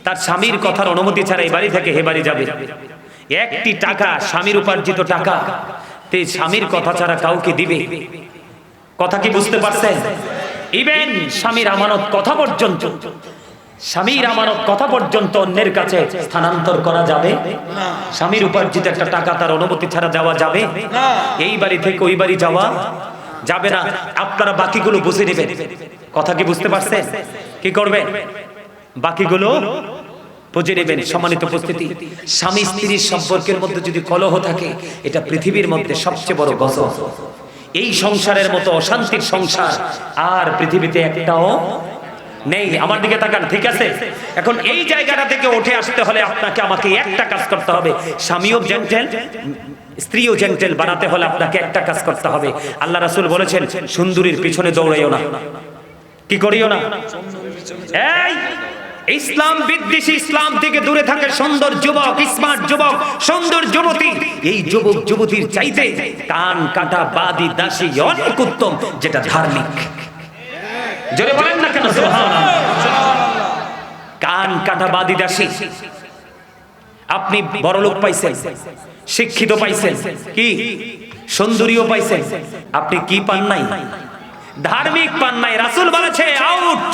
তার স্বামীর কথার অনুমতি ছাড়া এই বাড়ি থেকে হে বাড়ি যাবে, একটি টাকা স্বামীর উপার্জিত টাকা তে স্বামীর কথা ছাড়া কাউকে দিবে, কথা কি বুঝতে পারছেন? ইভেন স্বামীর আমানত কথা পর্যন্ত, স্বামীর আমানত কথা পর্যন্ত অন্যের কাছে স্থানান্তর করা যাবে না। স্বামীর উপার্জিত একটা টাকা তার অনুমতি ছাড়া দেওয়া যাবে না। এই বাড়ি থেকে ওই বাড়ি যাওয়া যাবে না। আপনারা বাকিগুলো বুঝে নেবেন, কথা কি বুঝতে পারছেন? কি করবেন? বাকিগুলো বুঝে নেবেন। সম্মানিত উপস্থিতি, স্বামী স্ত্রীর সম্পর্কের মধ্যে যদি কলহ থাকে, এটা পৃথিবীর মধ্যে সবচেয়ে বড় গজব। এই সংসারের মতো অশান্তির সংসার আর পৃথিবীতে একটাও নেই। আমার দিকে তাকান, ঠিক আছে? এখন এই জায়গাটা থেকে উঠে আসতে হলে আপনাকে আমাকে একটা কাজ করতে হবে। স্বামীও জেন্টেল, স্ত্রীও জেন্টেল বানাতে হলে আপনাকে একটা কাজ করতে হবে। আল্লাহ রাসূল বলেছেন, সুন্দরীর পিছনে দৌড়াইও না। কি করিও না? এই ইসলাম বিদ্বেষী, ইসলাম থেকে দূরে থাকে সুন্দর যুবক, স্মার্ট যুবক, সুন্দর যুবতী। এই যুবক যুবতীর চাইতে কান কাটা বাদী দাসী অনেক উত্তম, যেটা ধার্মিক। জোরে বলেন না কেন সুবহানাল্লাহ? কান কাটা বাদী দাসী। আপনি বড়লোক পাইছেন, শিক্ষিত পাইছেন, কি সুন্দরীও পাইছেন, আপনি কি পান নাই? ধার্মিক পান নাই। রাসূল বলেছে আউট।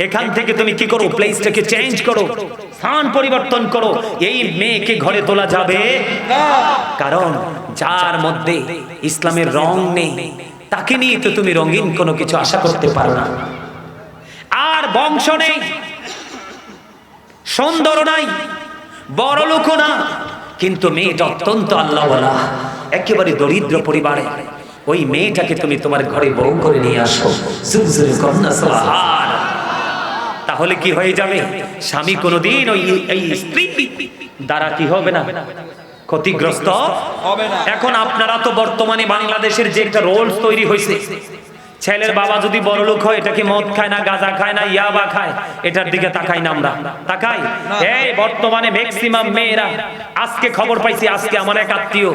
এখান থেকে তুমি কি করো? প্লেসটাকে চেঞ্জ করো, স্থান পরিবর্তন করো। এই মেয়েকে ঘরে তোলা যাবে না, কারণ যার মধ্যে ইসলামের রং নেই তাকে নিয়ে তো তুমি রঙিন কোনো কিছু আশা করতে পারো না। আর বংশ নেই, সুন্দর নাই, বড় লোক না, কিন্তু মেয়েটা অত্যন্ত আল্লাহওয়ালা, একেবারে দরিদ্র পরিবারে। ওই মেয়েটাকে তুমি তোমার ঘরে বউ করে নিয়ে আসো, জুরজুর কন্যা সুবহান। তাহলে কি হয়ে যাবে? স্বামী কোনোদিন ওই স্ত্রী দ্বারা কি হবে না, ক্ষতিগ্রস্ত হবে না। এখন আপনারা তো বর্তমানে বাংলাদেশের যে একটা রোল তৈরি হয়েছে, ছেলের বাবা যদি বড় লোক হয়, এটা কি মদ খায় না, গাঁজা খায় না, ইয়াবা খায়, এটার দিকে তাকাই না আমরা, তাকাই? এই বর্তমানে ম্যাক্সিমাম মেয়েরা, আজকে খবর পাইছি, আজকে আমার এক আত্মীয়,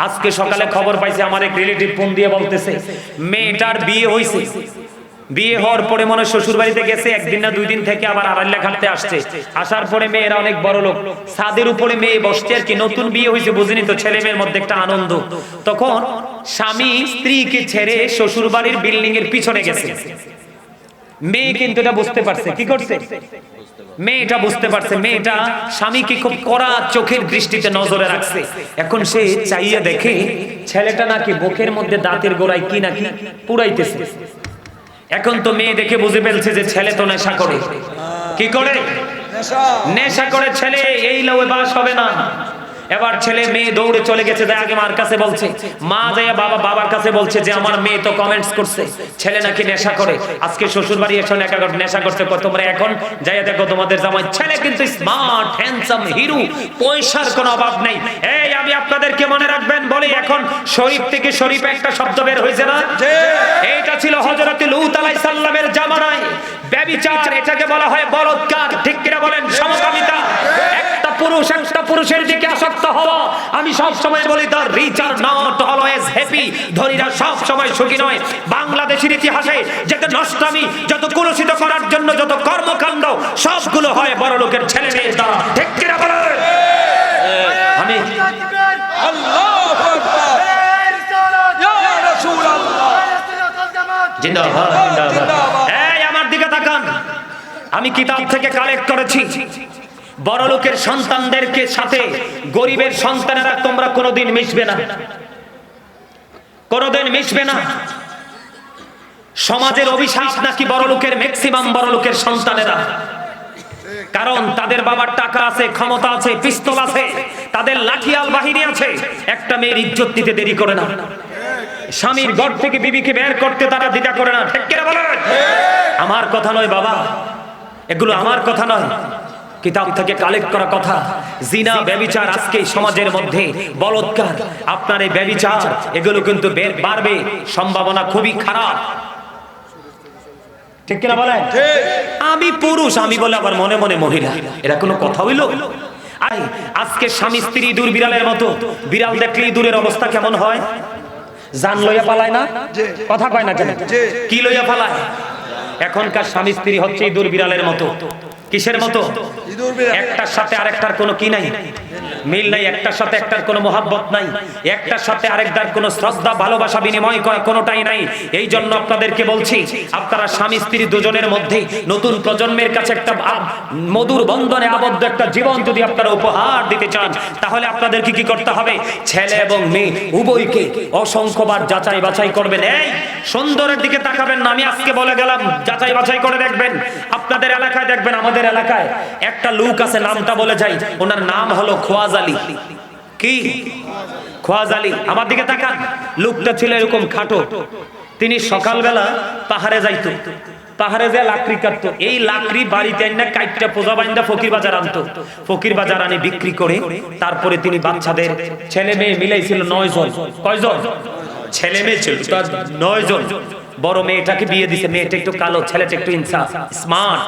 আজকে সকালে খবর পাইছি, আমার এক রিলেটিভ ফোন দিয়ে বলতেছে মেয়েটার বিয়ে হয়েছে, বিয়ে হওয়ার পরে মনে শ্বশুর বাড়িতে গেছে, একদিন না 2 দিন থেকে আবার আড়াইলা খাটতে আসছে, আসার পরে মেয়েরা অনেক বড় লোক, ছাদের উপরে মেয়ে বসছে আর কি, নতুন বিয়ে হয়েছে, বুঝিনি তো, ছেলে মেয়ের মধ্যে একটা আনন্দ। তখন স্বামী স্ত্রীকে ছেড়ে শ্বশুর বাড়ির বিল্ডিং এর পিছনে গেছে। মেয়ে কিন্তু এটা বুঝতে পারছে, কি করছে মেয়েটা বুঝতে পারছে, মেয়েটা স্বামীকে খুব কড়া চোখের দৃষ্টিতে নজরে রাখছে। এখন সে চাইয়া দেখে ছেলেটা নাকি বুকের মধ্যে দাঁতের গোড়ায় কি নাকি পুরাইতেছে। এখন তো মেয়ে দেখে বুঝে ফেলছে যে ছেলে তো নেশা করে, কি করে নেশা করে ছেলে, এই লয়ে বাস হবে না। এবার ছেলে মেয়ে দৌড়ে চলে গেছে, আগে মার কাছে বলছে, মা যায় বাবার কাছে বলছে যে আমার মেয়ে তো কমেন্টস করছে ছেলে নাকি নেশা করে, আজকে শ্বশুর বাড়ি এসে নেশা করছে, তোমরা এখন যাইয়া দেখো তোমাদের জামাই। ছেলে কিন্তু স্মার্ট হ্যান্ডসাম হিরো, পয়সার কোনো অভাব নেই। এই আমি আপনাদেরকে মনে রাখবেন বলি, এখন শরীফ থেকে শরীফ একটা শব্দ বের হয়েছে না, এইটা ছিল হযরত লূত আলাইহিস সালামের জামানায় ব্যভিচার, এটাকে বলা হয় বলৎকার, ঠিক কিনা বলেন? সমকামিতা। একটা পুরুষ একটা পুরুষের দিকে আসক্ত হওয়া, আমি সব সময় বলি the rich are not always happy, ধনীরা সব সময় সুখী নয়। বাংলাদেশের ইতিহাসে যত নষ্টামি, যত কুলসিত করার জন্য যত কর্মকাণ্ড, সবগুলো হয় বড় লোকের ছেলে মেয়ের দ্বারা, ঠিক কিনা বলেন? আমি আল্লাহু আকবার, ইয়া রাসূলুল্লাহ, জিন্দাবাদ জিন্দাবাদ। এই আমার দিকে তাকান, আমি কিতাব থেকে কালেক্ট করেছি, বড় লোকের সন্তানদেরকে সাথে গরিবের সন্তানেরা তোমরা কোনোদিন মিশবে না, কোনোদিন মিশবে না। সমাজের অভিশাপ নাকি বড় লোকের, ম্যাক্সিমাম বড় লোকের সন্তানেরা, কারণ তাদের বাবার টাকা আছে, ক্ষমতা আছে, পিস্তল আছে, তাদের লাঠিয়াল বাহিনী আছে। একটা মেয়ের ইজ্জত দিতে দেরি করে না, স্বামীর ঘর থেকে বিবিকে বের করতে তারা দ্বিধা করে না, ঠিক কিনা বলেন? আমার কথা নয় বাবা, এগুলো আমার কথা নয়, কিতাব থেকে কালেক্ট করা কথা। জিনা, ব্যভিচার আজকে সমাজের মধ্যে, বলৎকার, আপনার এই ব্যভিচার এগুলো কিন্তু বাড়বে, সম্ভাবনা খুবই খারাপ, ঠিক কিনা বলেন? আমি পুরুষ আমি বলে আবার মনে মনে মহিলা, এরা কোনো কথা হইল? আজকে স্বামী স্ত্রী দূর বিড়ালের মতো, বিড়াল দেখলেই দূরের অবস্থা কেমন হয়? জান লইয়া পালায় না, কথা কয় না কেন? কি লইয়া পালায়? এখনকার স্বামী স্ত্রী হচ্ছে ইঁদুর বিড়ালের মতো। কিসের মতো? একটার সাথে আরেকটার কোনো কি নাই, মিল নাই, একটার সাথে একটার কোনো মহাব্বত নাই, একটার সাথে আরেকটার কোনো শ্রদ্ধা ভালোবাসা বিনিময় করা কোনোটাই নাই। এই জন্য আপনাদেরকে বলছি, আপনারা স্বামী স্ত্রী দুজনের মধ্যে নতুন প্রজন্মের কাছে একটা মধুর বন্ধনে আবদ্ধ একটা জীবন যদি আপনারা উপহার দিতে চান, তাহলে আপনাদেরকে কি করতে হবে? ছেলে এবং মেয়ে উভয়কে অসংখ্যবার যাচাই বাছাই করবেন। এই সুন্দরের দিকে তাকাবেন না, আমি আজকে বলে গেলাম, যাচাই বাছাই করে দেখবেন। আপনাদের এলাকায় দেখবেন, আমাদের এলাকায় একটা লোক আছে, নামটা বলে যাই, ওনার নাম হলো খোয়াজ আলী। কি খোয়াজ আলী? আমার দিকে তাকান, লোকটা ছিল এরকম খাটো, তিনি সকালবেলা পাহাড়ে যাইতো, পাহাড়ে যে লাকড়ি কাটতো, এই লাকড়ি বাড়িতে আইনা কাইটটা পোজা বাইন্দা ফকির বাজার আনতো, ফকির বাজার আনি বিক্রি করে তারপরে তিনি বাচ্চাদের ছেলে মেয়ে মিলাইছিল 9 জন। কয়জন ছেলে মেয়ে ছিল? 9 জন। বড় মেয়েটাকে বিয়ে দিছে, মেয়েটা একটু কালো, ছেলেটা একটু ইনসাফ স্মার্ট।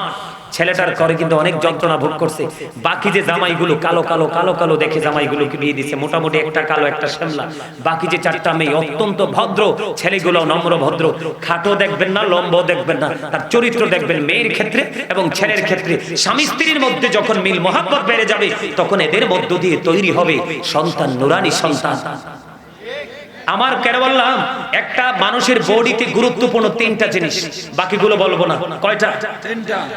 ছেলেটার করে কিন্তু অনেক যন্ত্রণা ভোগ করছে। বাকি যে জামাইগুলো কালো কালো কালো কালো দেখে জামাইগুলোকে বিয়ে দিছে, মোটামুটি একটা কালো একটা শ্যামলা। বাকি যে 4টা মেয়ে অত্যন্ত ভদ্র, ছেলেগুলো নম্র ভদ্র। খাটো দেখবেন না, লম্বা দেখবেন না, তার চরিত্র দেখবেন। মেয়ের ক্ষেত্রে এবং ছেলের ক্ষেত্রে স্বামী স্ত্রীর মধ্যে যখন মিল মহাব্বত বেড়ে যাবে, তখন এদের মধ্য দিয়ে তৈরি হবে সন্তান, নুরানি সন্তান। আমার কেন বললাম, একটা মানুষের বডিতে গুরুত্বপূর্ণ 3টা জিনিস, বাকিগুলো বলবো না। কয়টা?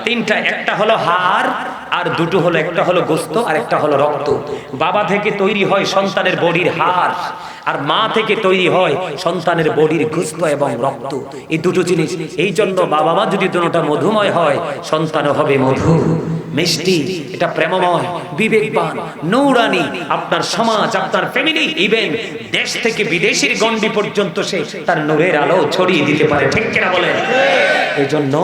3টা। একটা হলো হাড়, আর 2টো হলো, একটা হলো গোস্ত আর একটা হলো রক্ত। বাবা থেকে তৈরি হয় সন্তানের বডির হাড়, আর মা থেকে তৈরি হয় সন্তানের বডির গোস্ত এবং রক্ত। এই 2টো জিনিস। এই জন্য বাবা মা যদি দুটোটা মধুময় হয়, সন্তানও হবে মধু। মিষ্টি, এটা প্রেমময়, বিবেকবান, নূরানি। আপনার সমাজ, আপনার ফ্যামিলি, ইভেন দেশ থেকে বিদেশের গণ্ডি পর্যন্ত সে তার নূরের আলো ছড়িয়ে দিতে পারে। ঠিক কিনা বলেন? এই জন্য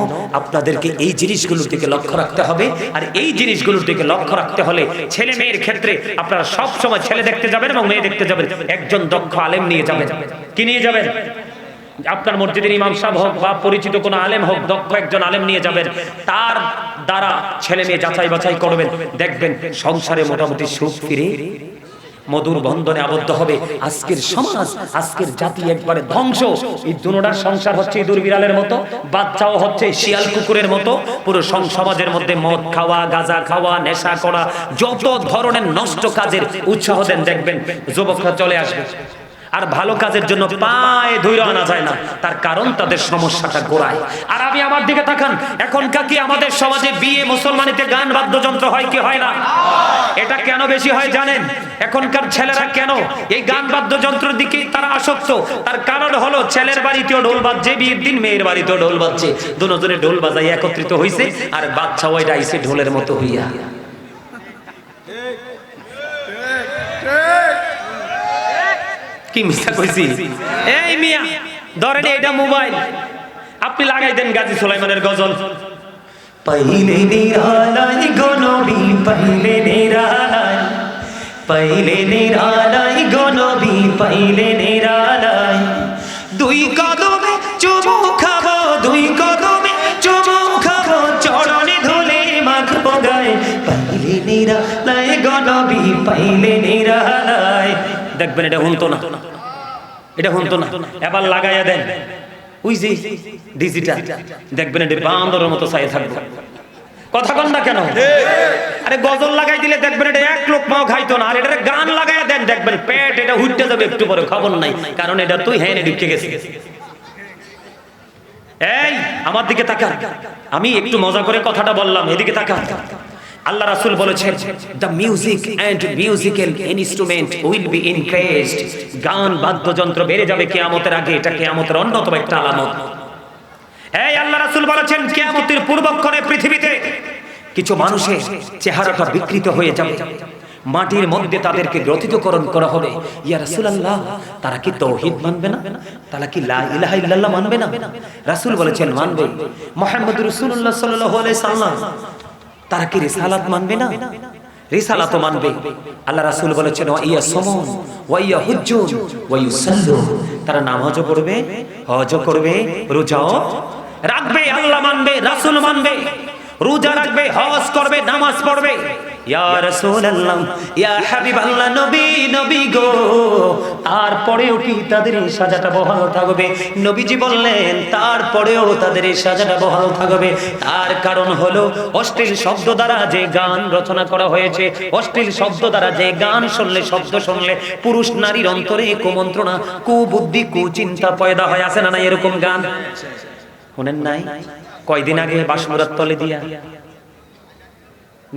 আপনাদেরকে এই জিনিসগুলোর দিকে লক্ষ্য রাখতে হবে। আর এই জিনিসগুলোর দিকে লক্ষ্য রাখতে হলে ছেলে মেয়ের ক্ষেত্রে আপনারা সব সময় ছেলে দেখতে যাবেন এবং মেয়ে দেখতে যাবেন, একজন দক্ষ আলেম নিয়ে যাবেন। কি নিয়ে যাবেন? আপনার মসজিদের ইমাম সাহেব হোক বা পরিচিত কোনো আলেম হোক, দক্ষ একজন আলেম নিয়ে যাবেন। তার দ্বারা ছেলে মেয়ে যাচাই বাছাই করবেন, দেখবেন সংসারে মোটামুটি সুখ ফিরে মধুর বন্ধনে আবদ্ধ হবে। আজকের সমাজ, আজকের জাতি একবারে ধ্বংস। এই দুনোটার সংসার হচ্ছে ইঁদুর বিড়ালের মতো, বাচ্চাও হচ্ছে শিয়াল কুকুরের মতো। পুরো সমাজের মধ্যে মদ খাওয়া, গাঁজা খাওয়া, নেশা করা, যত ধরনের নষ্ট কাজের উৎসাহ দেন, দেখবেন যুবকরা চলে আসবে। আর ভালো কাজের জন্য পায়ে ধুইরা আনা যায় না, তার কারণ তাদের সমস্যাটা গোড়ায়। আর আমি আমার দিকে তাকান, এখনকার কি আমাদের সমাজে বিয়ে মুসলমানিতে গান বাদ্যযন্ত্র হয় কি হয় না? এটা কেন বেশি হয় জানেন? এখনকার ছেলেরা কেন এই গান বাদ্যযন্ত্রের দিকে তারা আসক্ত? তার কারণ হলো ছেলের বাড়িতেও ঢোল বাজছে, বিয়ের দিন মেয়ের বাড়িতেও ঢোল বাজছে, দুজনে ঢোল বাজাই একত্রিত হইছে, আর বাচ্চা ওইটা আইছে ঢোলের মতো হইয়া। কি মিথ্যা কইছি? এই মিয়া ধরেন এটা মোবাইল, আপনি লাগাই দেন গাজী সুলাইমানের গজল। পাইলে নিরালাই গো নবী, পাইলে নিরালাই, পাইলে নিরালাই গো নবী, পাইলে নিরালাই। দুই কদমে চুমু খাবো, দুই কদমে চুমু খাবো, চরণে ধুলে মাখবো গায়ে। পাইলে নিরালাই গো নবী, পাইলে নিরালাই। দেখবেন এটা শুনতো না, এটা শুনতো না। এবার লাগাইয়া দেন ওই যে ডিজিটাল, দেখবেন এটা বান্দরের মতো চাই থাকবে। কথা কন না কেন? আরে গজল লাগাই দিলে দেখবেন এটা এক লোক মাও খাইতো না। আর এটা গান লাগাইয়া দেন, দেখবেন পেট এটা হুইটে যাবে একটু পরে, খবর নাই, কারণ এটা তুই হ্যাঁ ঢুকে গেছে। এই আমার দিকে তাকান, আমি একটু মজা করে কথাটা বললাম, এদিকে তাকান। আল্লাহ রাসূল বলেছেন, the music and musical instrument will be increased, গান বাদ্যযন্ত্র বেড়ে যাবে কিয়ামতের আগে। এটা কিয়ামতের অন্যতম একটা আলামত। এই আল্লাহ রাসূল বলেছেন, কিয়ামতের পূর্বক্ষণে পৃথিবীতে কিছু মানুষের চেহারাটা বিকৃত হয়ে যাবে, মাটির মধ্যে তাদেরকে গ্রথিতকরণ করা হবে। ইয়া রাসূলুল্লাহ, তারা কি তাওহীদ মানবে না? তারা কি লা ইলাহা ইল্লাল্লাহ মানবে না? রাসূল বলেছেন মানবে। মুহাম্মদুর রাসূলুল্লাহ সাল্লাল্লাহু আলাইহি সাল্লাম, তারা কি রিসালাত মানবে না? রিসালাত মানবে। আল্লাহ রাসূল বলেছেন, ওয়া ইয়াসুমুন ওয়া ইয়াহুজ্জুন ওয়া ইউসাল্লুন, তারা নামাজও পড়বে, হজও করবে, রোজাও রাখবে। আল্লাহ মানবে, রাসূল মানবে, রোজা রাখবে, হজ করবে, নামাজ পড়বে। ইয়া রাসূলুল্লাহ, ইয়া হাবিবাল্লাহ, নবী নবী গো, তারপরেও কি তাদের এই সাজাটা বহাল থাকবে? নবীজি বললেন, তারপরেও তাদের এই সাজাটা বহাল থাকবে। তার কারণ হলো অশ্লীল শব্দ দ্বারা যে গান রচনা করা হয়েছে, অশ্লীল শব্দ দ্বারা যে গান শুনলে, শব্দ শুনলে পুরুষ নারীর অন্তরে কুমন্ত্রণা, কুবুদ্ধি, কুচিন্তা পয়দা হয়। আছে না নাই এরকম গান? শুনেন নাই? কয়দিন আগে বাসমুরার তলে দিয়া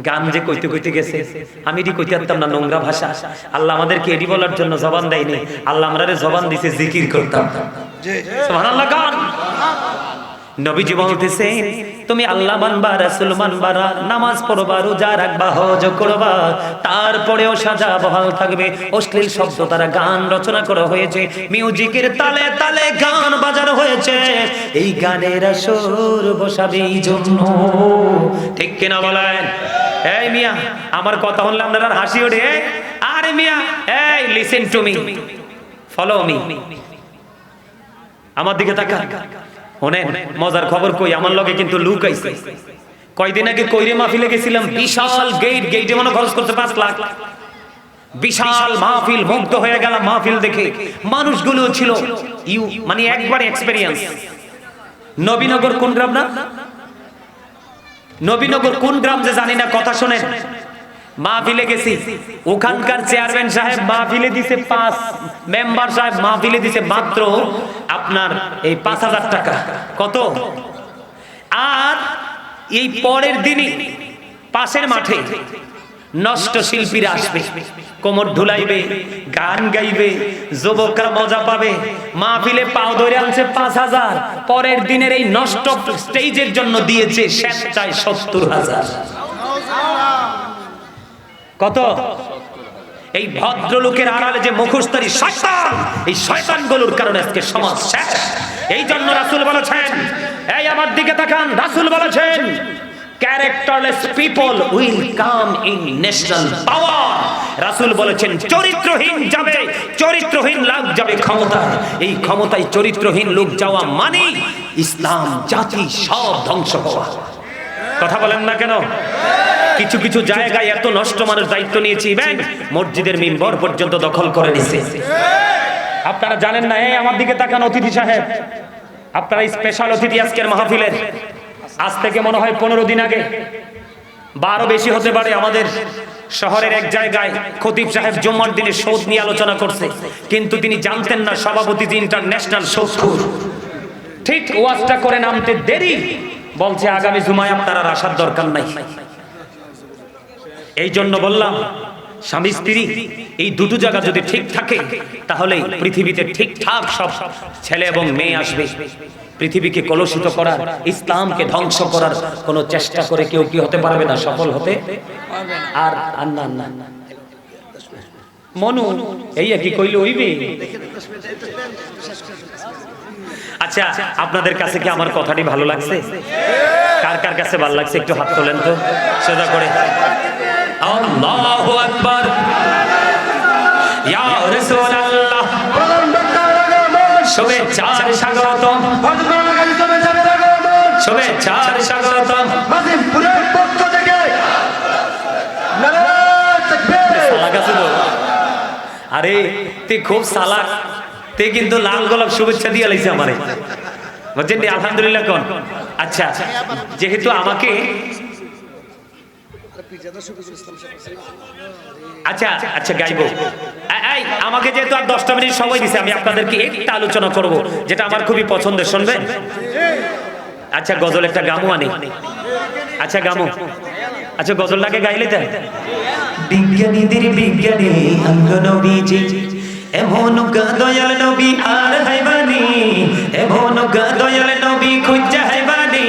গান যে কইতে কইতে গেছে, আমি এটি কইতে পারতাম না, নোংরা ভাষা। আল্লাহ আমাদেরকে এটি বলার জন্য জবান দেয়নি, আল্লাহ আমাদের জবান দিছে জিকির করতাম। সুবহানাল্লাহ। গান নবীজি বলতেছেন, তুমি আল্লাহ মানবা, রাসূল মানবা, নামাজ পড়বা, রোজা রাখবা, হজ করবা, তারপরেও সাজা বহাল থাকবে। অশ্লীল শব্দ দ্বারা গান রচনা করা হয়েছে, মিউজিকের তালে তালে গান বাজানো হয়েছে। এই গানের আসর বসাবে এই জন্য। ঠিক কিনা বলেন? এই মিয়া, আমার কথা শুনলে আপনারা হাসি ওঠে? আরে মিয়া, এই listen to me, follow me, আমার দিকে তাকান। শুনেন মজার খবর কই, আমার লগে কিন্তু লুক আইছে। কয়দিন আগে কইরে মাহফিলে গেছিলাম, বিশাল গেট, গেটে মনে খরচ করতে 5 লাখ, বিশাল মাহফিল। মুগ্ধ হয়ে গেলাম মাহফিল দেখে, মানুষগুলো ছিল মানে একবারে এক্সপেরিয়েন্স। নবীনগর কোন গ্রাম না? নবীনগর কোন গ্রাম যে জানি না, কথা শোনেন। মাহফিলে গেছি, ওখানকার চেয়ারম্যান সাহেব মাহফিলে দিছে 5, মেম্বার সাহেব মাহফিলে দিছে মাত্র আপনার এই 5,000 টাকা। কত? আর এই পরের দিনই পাশের মাঠে নষ্ট শিল্পীরা আসবে, কোমর ঢুলাইবে, গান গাইবে, যুবকরা মজা পাবে। মাহফিলে পাও ধরে আনছে 5,000, পরের দিনের এই নষ্ট স্টেজের জন্য দিয়েছে স্বেচ্ছায় 70,000। কত? এই ভদ্রলোকের আড়ালে যে মুখোশধারী শয়তান, এই শয়তানগুলোর কারণে আজকে সমাজ শেষ। এই জন্য রাসূল বলেছেন, এই আমার দিকে তাকান, রাসূল বলেছেন characterless people will come in national power. রাসূল বলেছেন চরিত্রহীন যাবে, চরিত্রহীন লোক যাবে ক্ষমতায়। এই ক্ষমতায় চরিত্রহীন লোক যাওয়া মানে ইসলাম জাতি সব ধ্বংস হওয়া। কথা বলেন না কেন? কিছু কিছু জায়গায় এত নষ্ট মানুষ দায়িত্ব নিয়েছে, ইভেন মসজিদের মিম্বর পর্যন্ত দখল করে নিছে। আপনারা জানেন না? এই আমার দিকে তাকান অতিথি সাহেব, আপনারা স্পেশাল অতিথি আজকের মাহফিলের। আজ থেকে মনে হয় 15 দিন আগে বা আরো বেশি হতে পারে, আমাদের শহরের এক জায়গায় খতিব সাহেব জুম্মার দিনে সুদ নিয়ে আলোচনা করছে, কিন্তু তিনি জানতেন না সভাপতি ইন্টারন্যাশনাল সুদখোর। ঠিক ওয়াজটা করে নামতে দেরি, বলছে আগামী জুমায় আপনারা আসার দরকার নাই। এই জন্য বললাম স্বামী স্ত্রী এই দুটো জায়গা যদি ঠিক থাকে, তাহলে পৃথিবীতে ঠিকঠাক সব ছেলে এবং মেয়ে আসবে। পৃথিবীকে কলুষিত করার, ইসলামকে ধ্বংস করার কোন চেষ্টা করে কেউ কি হতে পারবে না, সফল হতে আর না না না। মনু এই কি কইলে হইবে? আচ্ছা, আপনাদের কাছে কি আমার কথাটি ভালো লাগছে? কার কার কাছে ভালো লাগছে একটু হাত তোলেন তো সোজা করে। আল্লাহু আকবার, ইয়া রাসূলুল্লাহ, শুভেচ্ছার স্বাগতম, শুভেচ্ছার স্বাগতম। মাসিমপুরের পক্ষ থেকে নারায়ে তাকবীর। আরে তুই খুব সালাক, তুই কিন্তু লাল গোলাপ শুভেচ্ছা দিয়ে লাইছে আমারে, বুঝছেন? আলহামদুলিল্লাহ কোন। আচ্ছা, যেহেতু আমাকে আচ্ছা আচ্ছা গাইবো, আমাকে যেহেতু আর 10টা মিনিট সময় দিছে, আমি আপনাদেরকে একটা আলোচনা করব যেটা আমার খুবই পছন্দের, শুনবেন? আচ্ছা, গজল একটা গামু আনি। আচ্ছা গামু, আচ্ছা গজলটাকে গাইলে তাই। বিজ্ঞানীদের বিজ্ঞানী অঙ্গ নবীজি, এমন দয়াল নবী আর হাইবানি, এমন দয়াল নবী খুঁজা হাইবানি।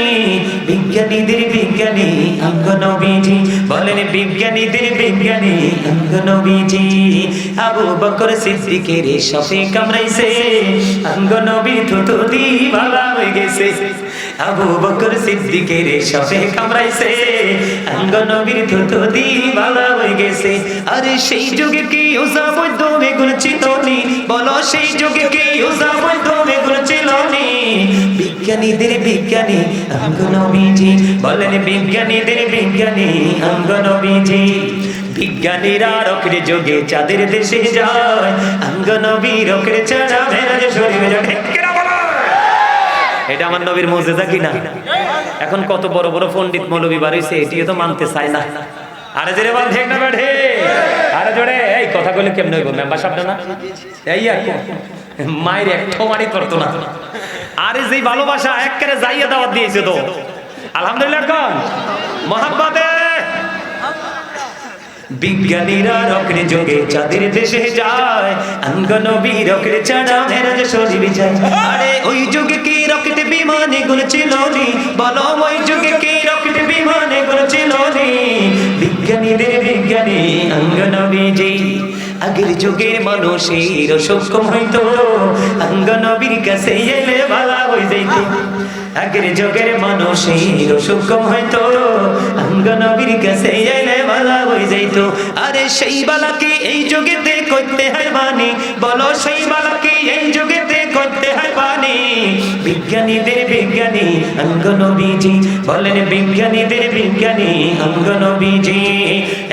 বিজ্ঞানীদের বিজ্ঞানী অঙ্গ নবীজি, বলেন বিজ্ঞানীদের বিজ্ঞানী অঙ্গ নবীজি। আবু বকর সিদ্দিকের সাথে কামড়াইছে, অঙ্গ নবী থুতু দি ভালা হয়ে গেছে। আবু বকর সিদ্দিকের সাথে কামড়াইছে, অঙ্গ নবীর থুতু দি ভালা হয়ে গেছে। আরে সেই যুগে কি ওসা বৈদ্য এগুলো ছিল নি? বলো সেই যুগে কি ওসা বৈদ্য এগুলো ছিল নি? বিজ্ঞানীদের বিজ্ঞানী অঙ্গ নবীজি, বলেন বিজ্ঞানীদের বিজ্ঞানী অঙ্গ নবীজি। বিজ্ঞানীরা রকের যোগে চাঁদের দেশে যায়, অঙ্গ নবী রকের ছাড়া মেরাজে শরীরে যায়। এটা আমার নবীর মুজিজা কিনা? এখন কত বড় বড় পণ্ডিত মৌলবী বাড়িছে, এটিও তো মানতে চায় না। আরে জোরে বল ঠিক না বেঠে? আরে জোরে এই কথা কইলে কেমনে হইব? মেম্বার সাহেব না এই আর মায়ের একটু মারি করতো না। আরে যেই ভালোবাসা একবারে যাইয়া দাওয়াত দিয়েছে তো আলহামদুলিল্লাহ কোন মোহাম্মদে। বিজ্ঞানীরা রকের যোগে চাঁদের দেশে যায়, অঙ্গ নবী রকের ছাড়া মেরাজে শরীরে যায়। আরে ওই যুগে কি রকেট বিমানে গুলো ছিল নি? বলো ওই যুগে কি রকেট বিমানে গুলো ছিল নি? বিজ্ঞানীদের বিজ্ঞানী অঙ্গ নবীজি। আগের যুগের মানুষের সক্ষম হইতো, অঙ্গ নবীর কাছে এলে ভালো হয়ে যাইত। আগের যুগের মানুষের সক্ষম হইতো, অঙ্গ নবীর কাছে এলে ভালো হয়ে যাইত। আরে সেই বালাকে এই যুগেতে করতে হয় বানি, বলো সেই বালাকে এই যুগেতে করতে হয় বানি। বিজ্ঞানীদের বিজ্ঞানী অঙ্গ নবীজি, বলেন বিজ্ঞানীদের বিজ্ঞানী অঙ্গ নবীজি।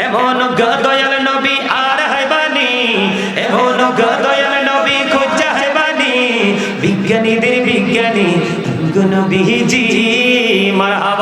এমন দয়াল নবী আর হাইবানি, এমন দয়াল নবী খুঁজা হাইবানি। বিজ্ঞানীদের বিজ্ঞানী অঙ্গ নবীজি। মারহাবা।